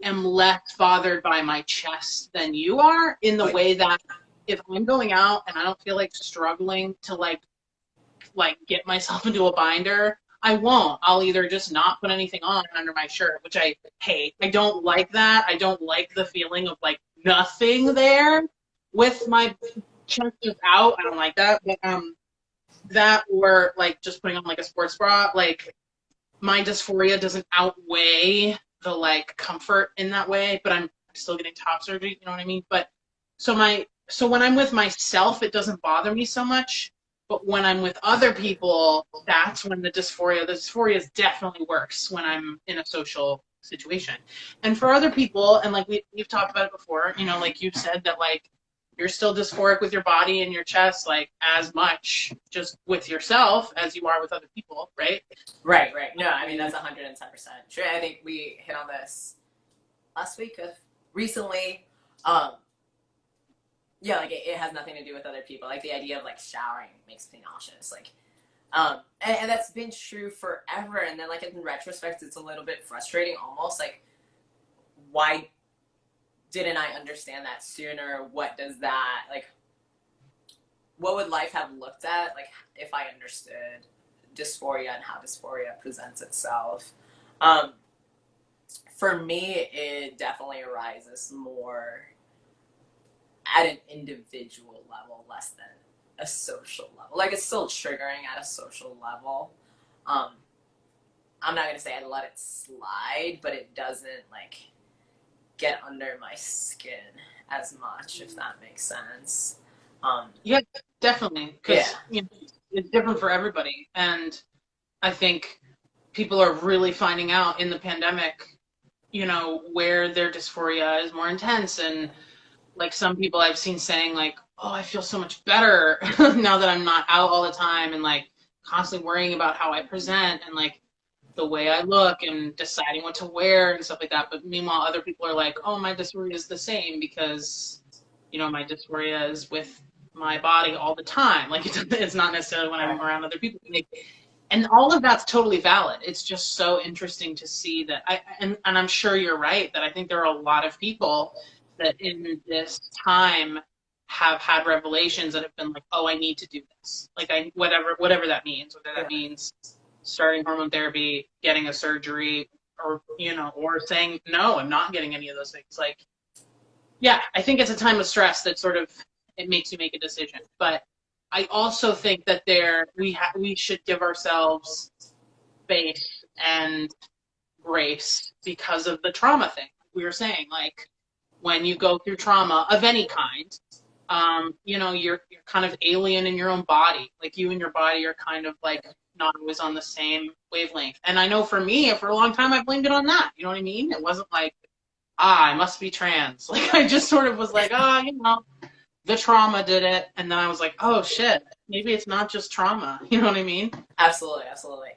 am less bothered by my chest than you are, in the way that if I'm going out and I don't feel like struggling to like get myself into a binder, I won't. I'll either just not put anything on under my shirt, which I hate. I don't like that. I don't like the feeling of like nothing there with my chest just out. I don't like that. But that, or like just putting on like a sports bra, like my dysphoria doesn't outweigh the like comfort in that way, but I'm still getting top surgery, you know what I mean? But so when I'm with myself, it doesn't bother me so much. But when I'm with other people, that's when the dysphoria is definitely worse when I'm in a social situation. And for other people, and like we've talked about it before, you know, like you've said that like you're still dysphoric with your body and your chest, like as much just with yourself as you are with other people, right? Right. No, I mean, that's 110% true. I think we hit on this last week recently. Yeah, like it has nothing to do with other people. Like the idea of like showering makes me nauseous. Like, and that's been true forever. And then like in retrospect, it's a little bit frustrating almost. Like, why didn't I understand that sooner? What does that, like, what would life have looked at, like, if I understood dysphoria and how dysphoria presents itself? For me, it definitely arises more at an individual level, less than a social level. Like, it's still triggering at a social level. I'm not going to say I let it slide, but it doesn't, like, get under my skin as much, if that makes sense. Yeah, definitely. Because Yeah. it's different for everybody. And I think people are really finding out in the pandemic, where their dysphoria is more intense. And like some people I've seen saying like, oh, I feel so much better now that I'm not out all the time and like constantly worrying about how I present and like the way I look and deciding what to wear and stuff like that. But meanwhile, other people are like, oh, my dysphoria is the same because, my dysphoria is with my body all the time. Like it's not necessarily when I'm around other people. Like, and all of that's totally valid. It's just so interesting to see that and I'm sure you're right that I think there are a lot of people that in this time have had revelations that have been like, oh, I need to do this. Like whatever that means, whether that means starting hormone therapy, getting a surgery, or or saying no, I'm not getting any of those things. Like, yeah, I think it's a time of stress that sort of it makes you make a decision. But I also think that we should give ourselves space and grace because of the trauma thing. We were saying, like, when you go through trauma of any kind, you're kind of alien in your own body. Like you and your body are kind of like not always on the same wavelength. And I know for me, for a long time, I blamed it on that. You know what I mean? It wasn't like, I must be trans. Like I just sort of was like, the trauma did it. And then I was like, oh shit, maybe it's not just trauma. You know what I mean? Absolutely.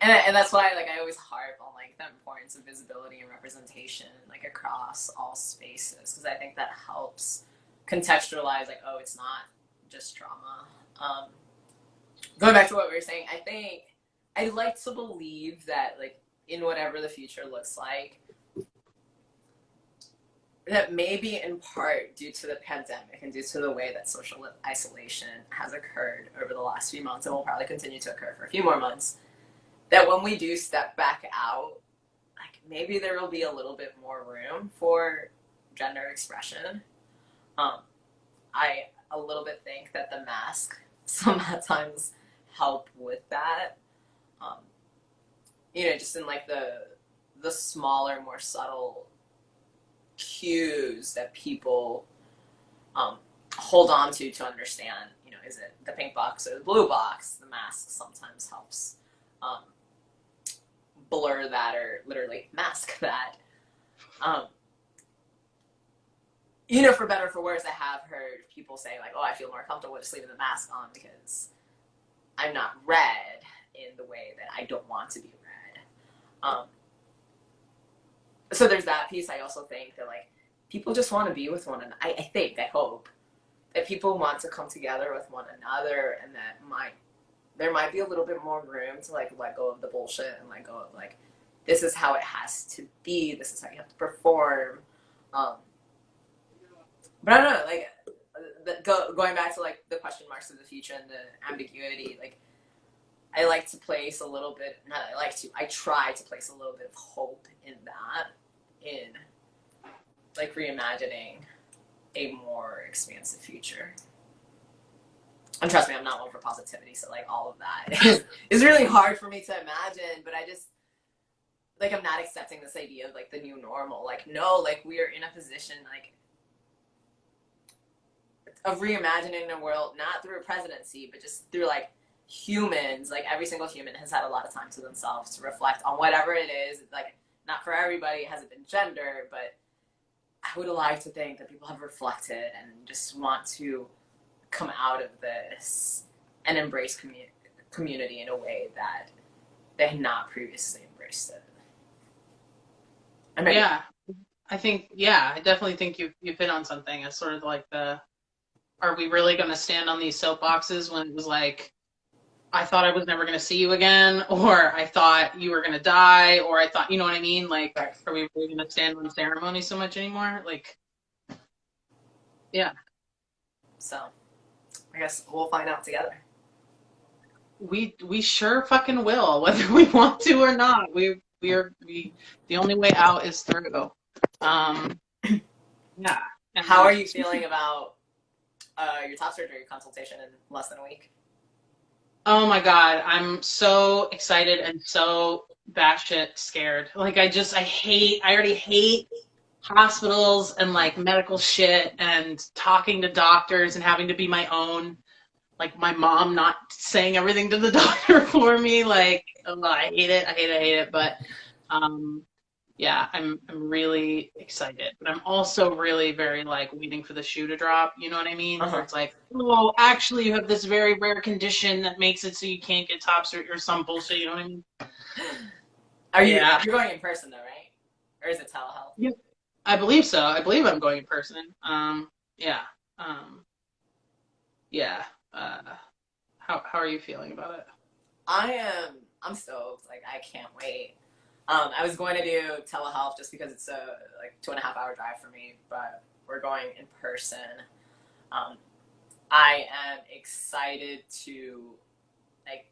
And that's why like I always harp on like the importance of visibility and representation like across all spaces, because I think that helps contextualize like, oh, it's not just trauma. Going back to what we were saying, I think I like to believe that like in whatever the future looks like, that maybe in part due to the pandemic and due to the way that social isolation has occurred over the last few months and will probably continue to occur for a few more months, that when we do step back out, like maybe there will be a little bit more room for gender expression. I a little bit think that the mask sometimes help with that. Just in like the smaller, more subtle cues that people hold on to understand, is it the pink box or the blue box? The mask sometimes helps blur that or literally mask that. For better or for worse, I have heard people say like, oh, I feel more comfortable just leaving the mask on because I'm not read in the way that I don't want to be read. So there's that piece. I also think that like people just want to be with one another. I hope that people want to come together with one another, and that there might be a little bit more room to like let go of the bullshit and let go of like, this is how it has to be. This is how you have to perform. But I don't know, like going back to like the question marks of the future and the ambiguity, like I like to place a little bit, I try to place a little bit of hope in that, in like reimagining a more expansive future. And trust me, I'm not one for positivity, so like all of that is really hard for me to imagine, but I just, like I'm not accepting this idea of like the new normal. Like, no, like we are in a position like of reimagining a world, not through a presidency, but just through like humans. Like every single human has had a lot of time to themselves to reflect on whatever it is. Like not for everybody has it been gender, but I would like to think that people have reflected and just want to come out of this and embrace community in a way that they had not previously embraced it. And maybe, Yeah, I think, yeah, I definitely think you've hit on something. It's sort of like are we really going to stand on these soapboxes when it was like, I thought I was never going to see you again, or I thought you were going to die, or I thought, you know what I mean? Like, right. are we really going to stand on ceremony so much anymore? Like, yeah. So I guess we'll find out together. We sure fucking will, whether we want to or not. The only way out is through. Yeah. And How are you feeling about your top surgery consultation in less than a week? oh my God, I'm so excited and so batshit scared. Like I already hate hospitals and like medical shit and talking to doctors and having to be my own, like my mom not saying everything to the doctor for me. Like, oh, I hate it. I hate it. I hate it. But yeah, I'm really excited, but I'm also really very like waiting for the shoe to drop. You know what I mean? Uh-huh. Where it's like, oh, actually, you have this very rare condition that makes it so you can't get top surgery or some bullshit. You know what I mean? You're going in person though, right? Or is it telehealth? Yeah, I believe so. I believe I'm going in person. Yeah. Um, yeah. How are you feeling about it? I'm stoked. Like I can't wait. I was going to do telehealth just because it's a like 2.5 hour drive for me, but we're going in person. Um, I am excited to like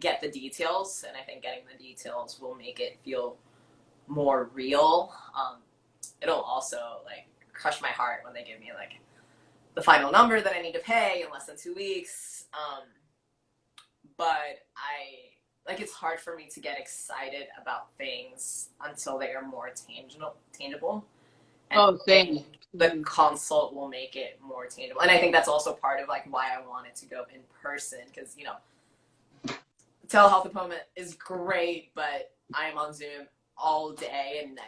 get the details, and I think getting the details will make it feel more real. It'll also like crush my heart when they give me like the final number that I need to pay in less than 2 weeks. But it's hard for me to get excited about things until they are more tangible. And Oh, same. the consult will make it more tangible. And I think that's also part of like why I wanted to go in person, because telehealth appointment is great, but I am on Zoom all day, and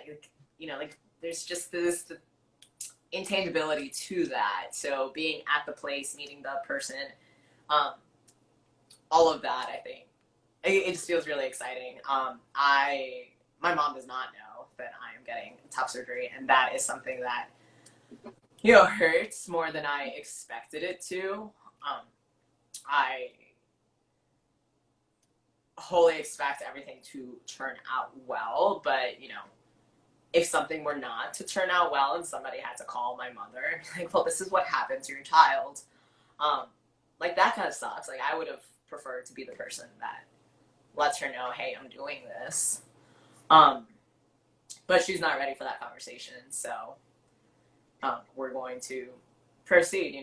there's just this intangibility to that. So being at the place, meeting the person, all of that, I think it just feels really exciting. My mom does not know that I am getting top surgery, and that is something that hurts more than I expected it to. I wholly expect everything to turn out well, but if something were not to turn out well and somebody had to call my mother, like, well, this is what happened to your child, like that kind of sucks. Like I would have preferred to be the person that lets her know, hey, I'm doing this. But she's not ready for that conversation, so we're going to proceed.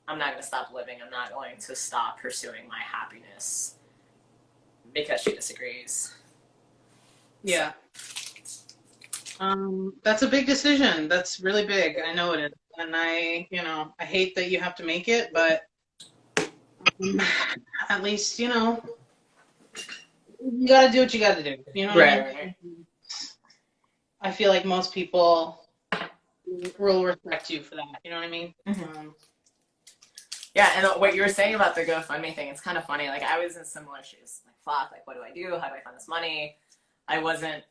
I'm not going to stop living. I'm not going to stop pursuing my happiness because she disagrees. Yeah. That's a big decision. That's really big. I know it is. And I hate that you have to make it, but at least, you gotta do what you gotta do. You know what I mean? Right. I feel like most people will respect you for that. You know what I mean? Mm-hmm. Yeah, and what you were saying about the GoFundMe thing, it's kind of funny. Like, I was in similar shoes. Like, fuck, like, what do I do? How do I find this money? I wasn't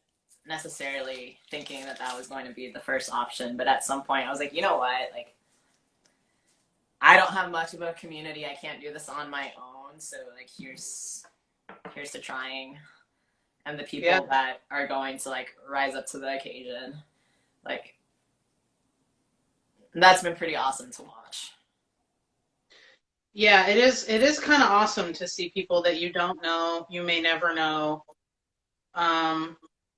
necessarily thinking that was going to be the first option, but at some point I was like, you know what? Like, I don't have much of a community. I can't do this on my own. So, like, here's to trying. And the people that are going to, like, rise up to the occasion. Like, that's been pretty awesome to watch. Yeah, it is kind of awesome to see people that you don't know, you may never know,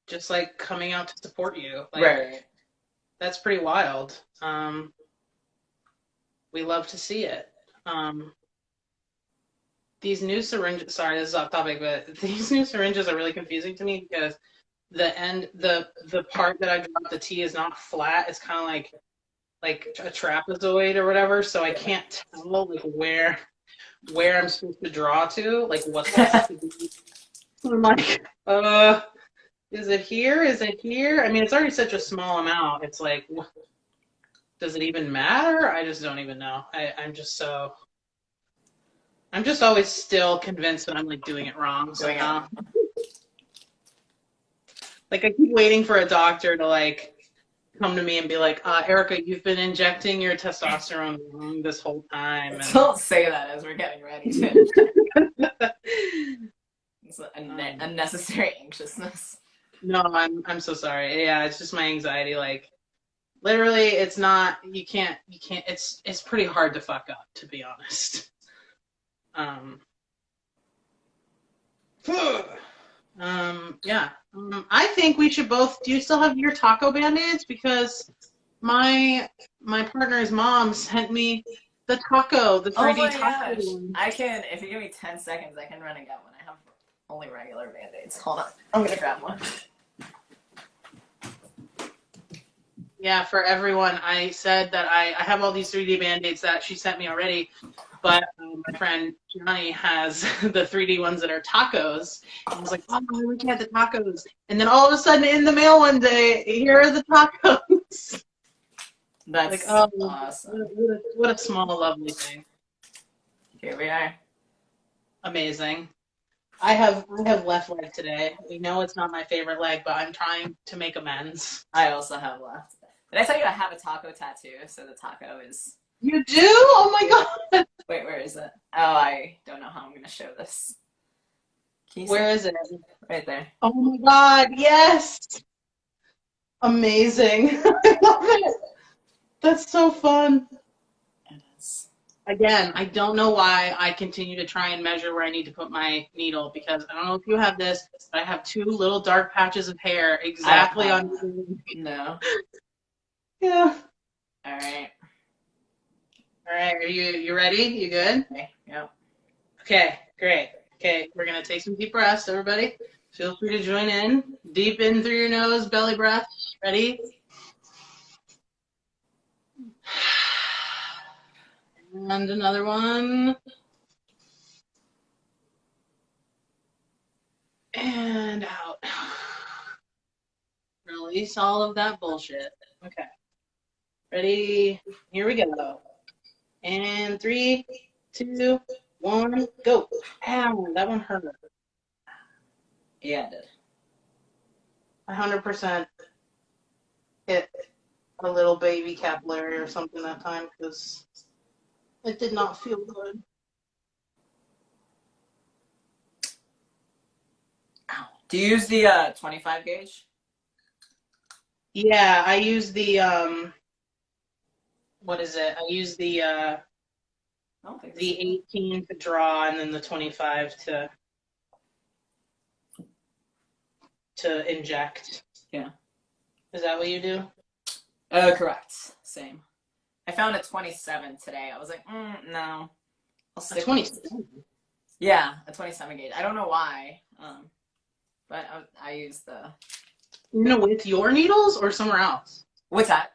just like coming out to support you. Like, right. That's pretty wild. We love to see it. These new syringes, sorry, this is off topic, but these new syringes are really confusing to me because the part that I dropped the T is not flat. It's kind of like a trapezoid or whatever, so I can't tell like where I'm supposed to draw to, like what's supposed to be. I'm like, Is it here? Is it here? I mean, it's already such a small amount. It's like, does it even matter? I just don't even know. I'm just always still convinced that I'm like doing it wrong somehow. Like I keep waiting for a doctor to like come to me and be like, Erica, you've been injecting your testosterone wrong this whole time. And don't say that as we're getting ready to. It's unnecessary anxiousness. No, I'm so sorry. Yeah, it's just my anxiety. Like, literally, it's not. You can't. It's pretty hard to fuck up, to be honest. Yeah. I think we should both. Do you still have your taco band-aids? Because my partner's mom sent me the 3D taco. Gosh. I can, if you give me 10 seconds, I can run and get one. I have only regular band-aids. Hold on. I'm gonna grab one. Yeah, for everyone, I said that I have all these 3D band-aids that she sent me already, but my friend Gianni has the 3D ones that are tacos. And I was like, oh, I wish I had the tacos. And then all of a sudden in the mail one day, here are the tacos. That's like, oh, awesome. What a small, lovely thing. Here we are. Amazing. I have left leg today. We know it's not my favorite leg, but I'm trying to make amends. I also have left. Did I tell you I have a taco tattoo? So the taco is... You do? Oh my god! Wait, where is it? Oh, I don't know how I'm going to show this. Where is it? Right there. Oh my god, yes! Amazing. I love it. That's so fun. It is. Again, I don't know why I continue to try and measure where I need to put my needle, because I don't know if you have this, but I have 2 little dark patches of hair exactly on. No. Yeah. All right. Are you ready? You good? Okay. Yep. Okay, great. Okay, we're gonna take some deep breaths, everybody. Feel free to join in. Deep in through your nose, belly breath. Ready? And another one. And out. Release all of that bullshit. Okay. Ready? Here we go. And 3, 2, 1, go. Ow, that one hurt. Yeah, it did. 100% hit a little baby capillary or something that time because it did not feel good. Ow. Do you use the 25 gauge? Yeah, I use the what is it? I use the 18 to draw and then the 25 to inject. Yeah. Is that what you do? Correct. Same. I found a 27 today. I was like, no. I'll stick 27? Yeah, a 27 gauge. I don't know why, but I use the... With your needles or somewhere else? What's that?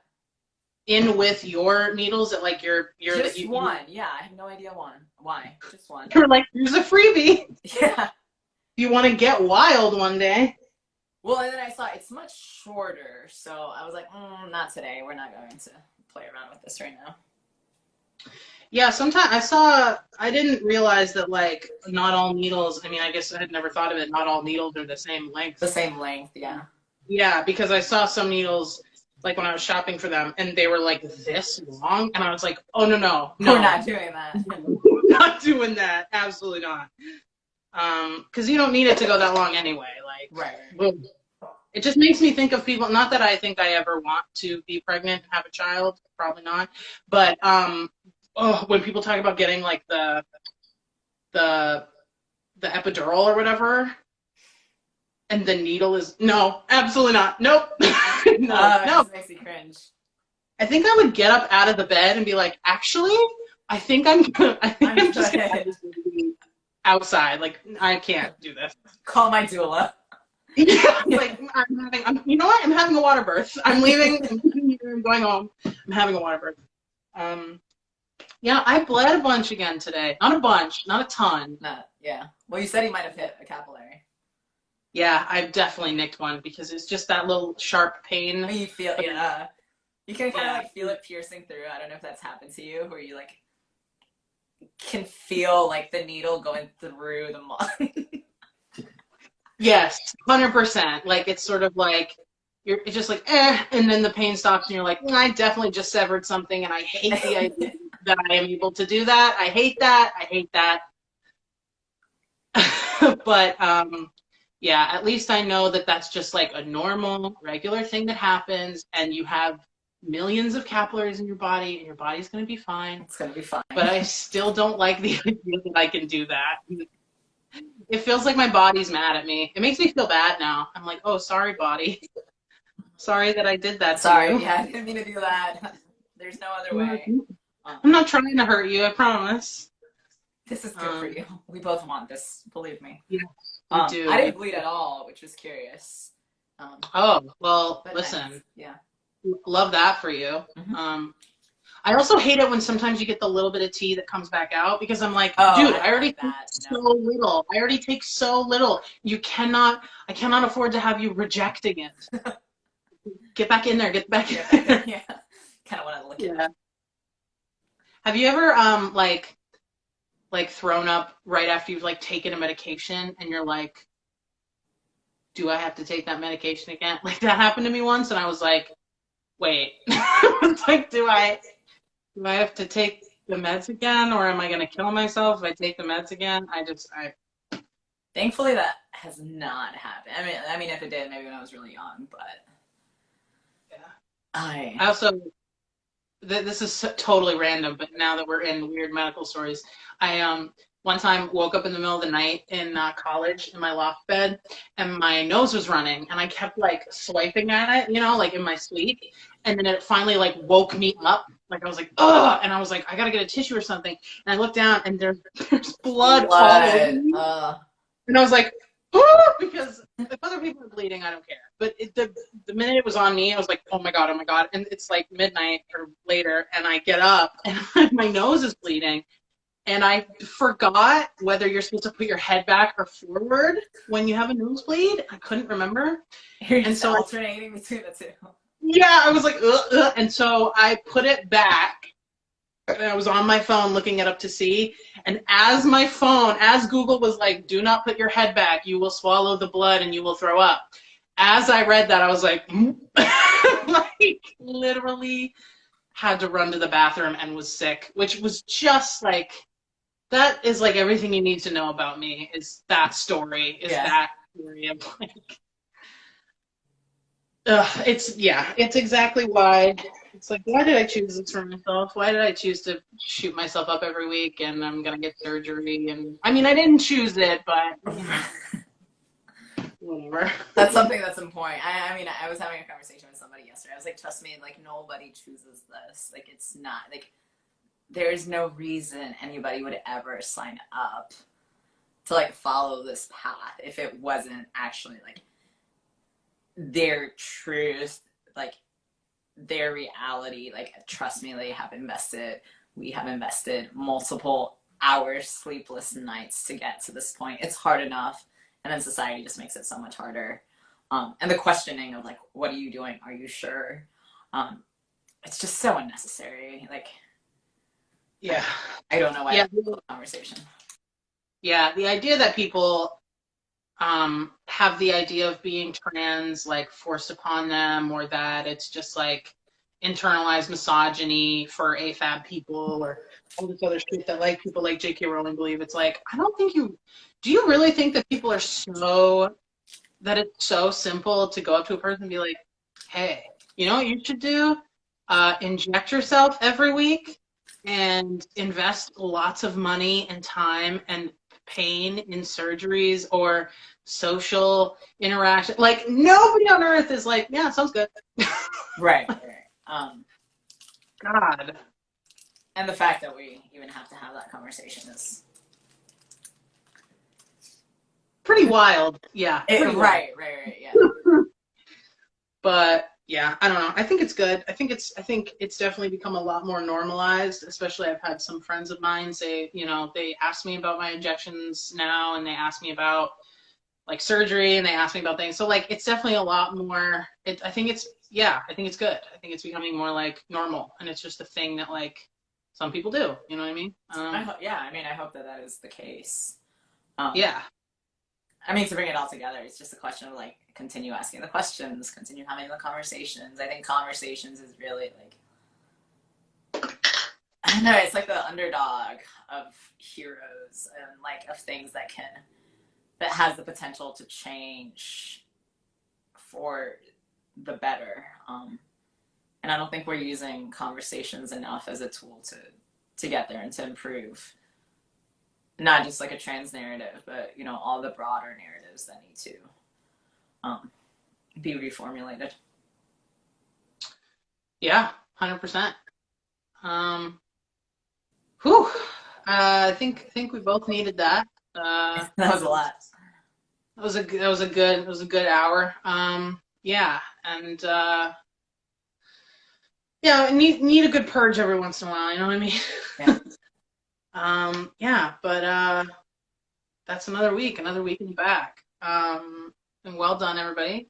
In with your needles at like your just one. Yeah, I have no idea why. Just one. You're like, here's a freebie. Yeah. You want to get wild one day. Well, and then I saw it's much shorter, so I was like, not today. We're not going to play around with this right now. Yeah, sometimes I didn't realize that like not all needles, I mean, I guess I had never thought of it, not all needles are the same length. The same length, yeah. Yeah, because I saw some needles like when I was shopping for them and they were like this long and I was like, oh no. We're not doing that. Not doing that. Absolutely not. Because you don't need it to go that long anyway. Like, right. It just makes me think of people. Not that I think I ever want to be pregnant and have a child, probably not. But when people talk about getting like the epidural or whatever, and the needle is no, absolutely not. Nope. No. It makes me cringe. I think I would get up out of the bed and be like, actually, I think I'm just gonna be outside. Like, I can't do this. Call my doula. Yeah, like you know what? I'm having a water birth. I'm leaving. I'm going home. I'm having a water birth. Yeah, I bled a bunch again today. Not a bunch, not a ton. Yeah. Well, you said he might have hit a capillary. Yeah, I've definitely nicked one because it's just that little sharp pain. You feel, yeah. You can kind of Yeah. like feel it piercing through. I don't know if that's happened to you, where you like can feel like the needle going through the muscle. Yes, 100%. Like it's sort of like it's just like and then the pain stops and you're like, I definitely just severed something and I hate the idea that I am able to do that. I hate that. I hate that. But yeah, at least I know that that's just like a normal, regular thing that happens, and you have millions of capillaries in your body, and your body's going to be fine. It's gonna be fine. But I still don't like the idea that I can do that. It feels like my body's mad at me. It makes me feel bad now. I'm like, oh, sorry, body. Sorry that I did that to Sorry, you. yeah, I didn't mean to do that. There's no other way. I'm not trying to hurt you, I promise. This is good for you. We both want this, believe me. Yeah, we do. I didn't bleed at all, which was curious. Oh, well, But listen. nice. Yeah. Love that for you. Mm-hmm. I also hate it when sometimes you get the little bit of tea that comes back out because I'm like, Oh, dude, I already like take that. so little. I already take so little. I cannot afford to have you rejecting it. Get back in there. Get back in there. Yeah. Kind of want to look Yeah. at it. Have you ever like thrown up right after you've like taken a medication and you're like, do I have to take that medication again? Like that happened to me once and I was like, wait. It's like, do I have to take the meds again, or am I gonna kill myself if I take the meds again? Thankfully, that has not happened. I mean, if it did, maybe when I was really young, but Yeah. I also, this is totally random, but now that we're in weird medical stories, I one time woke up in the middle of the night in college in my loft bed, and my nose was running, and I kept like swiping at it, like in my sleep, and then it finally like woke me up. Like I was like, ugh, and I was like, I gotta get a tissue or something, and I looked down, and there's blood all over me, and I was like, oh, because if other people are bleeding, I don't care. But the minute it was on me, I was like, oh my god, and it's like midnight or later, and I get up, and my nose is bleeding. And I forgot whether you're supposed to put your head back or forward when you have a nosebleed. I couldn't remember. You're just alternating between the two. Yeah, I was like, ugh, ugh. And so I put it back. And I was on my phone looking it up to see. And as Google was like, do not put your head back. You will swallow the blood and you will throw up. As I read that, I was like, like literally had to run to the bathroom and was sick, which was just like, that is like everything you need to know about me is that story, that story of like, it's exactly why. It's like, why did I choose this for myself? Why did I choose to shoot myself up every week and I'm going to get surgery? And I mean, I didn't choose it, but whatever. That's something that's important. I mean, I was having a conversation with somebody yesterday. I was like, trust me, like nobody chooses this. Like it's not like there's no reason anybody would ever sign up to like follow this path if it wasn't actually like their truth, like their reality. Like trust me, we have invested multiple hours, sleepless nights to get to this point. It's hard enough, and then society just makes it so much harder. And the questioning of like, what are you doing? Are you sure? It's just so unnecessary. Like, yeah, I don't know why I the conversation. Yeah, the idea that people have the idea of being trans like forced upon them, or that it's just like internalized misogyny for AFAB people, or all this other shit that like people like J.K. Rowling believe. It's like, I don't think do you really think that people are that it's so simple to go up to a person and be like, hey, you know what you should do? Inject yourself every week and invest lots of money and time and pain in surgeries or social interaction. Like nobody on earth is like, yeah, sounds good. Right. God. And the fact that we even have to have that conversation is pretty wild. Yeah. Right, yeah. But yeah, I don't know. I think it's good. I think it's definitely become a lot more normalized, especially I've had some friends of mine say, they ask me about my injections now, and they ask me about like surgery, and they ask me about things. So like it's definitely a lot more. I think it's good. I think it's becoming more like normal, and it's just a thing that like some people do. You know what I mean? I hope that is the case. Yeah. I mean, to bring it all together, it's just a question of like continue asking the questions, continue having the conversations. I think conversations is really like, I don't know, it's like the underdog of heroes and like of things that has the potential to change for the better. And I don't think we're using conversations enough as a tool to get there and to improve. Not just like a trans narrative, but you know, all the broader narratives that need to be reformulated. Yeah, 100%. Whew. I think we both needed that. That was a lot. That was a good hour. Yeah, and yeah, need a good purge every once in a while. You know what I mean? Yeah. Yeah, but that's another week in the back. And well done, everybody.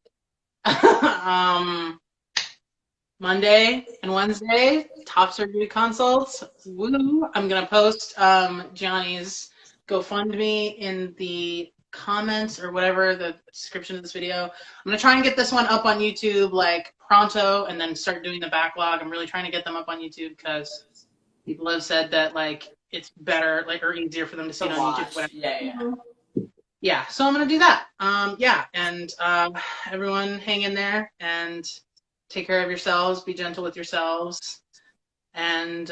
Monday and Wednesday, top surgery consults. Woo! I'm gonna post Gianni's GoFundMe in the comments or whatever, the description of this video. I'm gonna try and get this one up on YouTube like pronto, and then start doing the backlog. I'm really trying to get them up on YouTube because people have said that like it's better, like, or easier for them to see it on YouTube. Whatever. Yeah. So I'm gonna do that. Yeah, and everyone hang in there and take care of yourselves. Be gentle with yourselves. And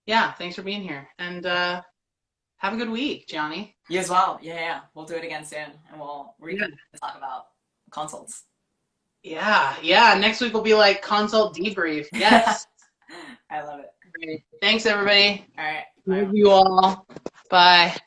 yeah, thanks for being here. And have a good week, Gianni. You as well. Yeah. We'll do it again soon, and we'll talk about consults. Yeah. Next week will be like consult debrief. Yes. I love it. Great. Thanks, everybody. All right. Love you all. Bye.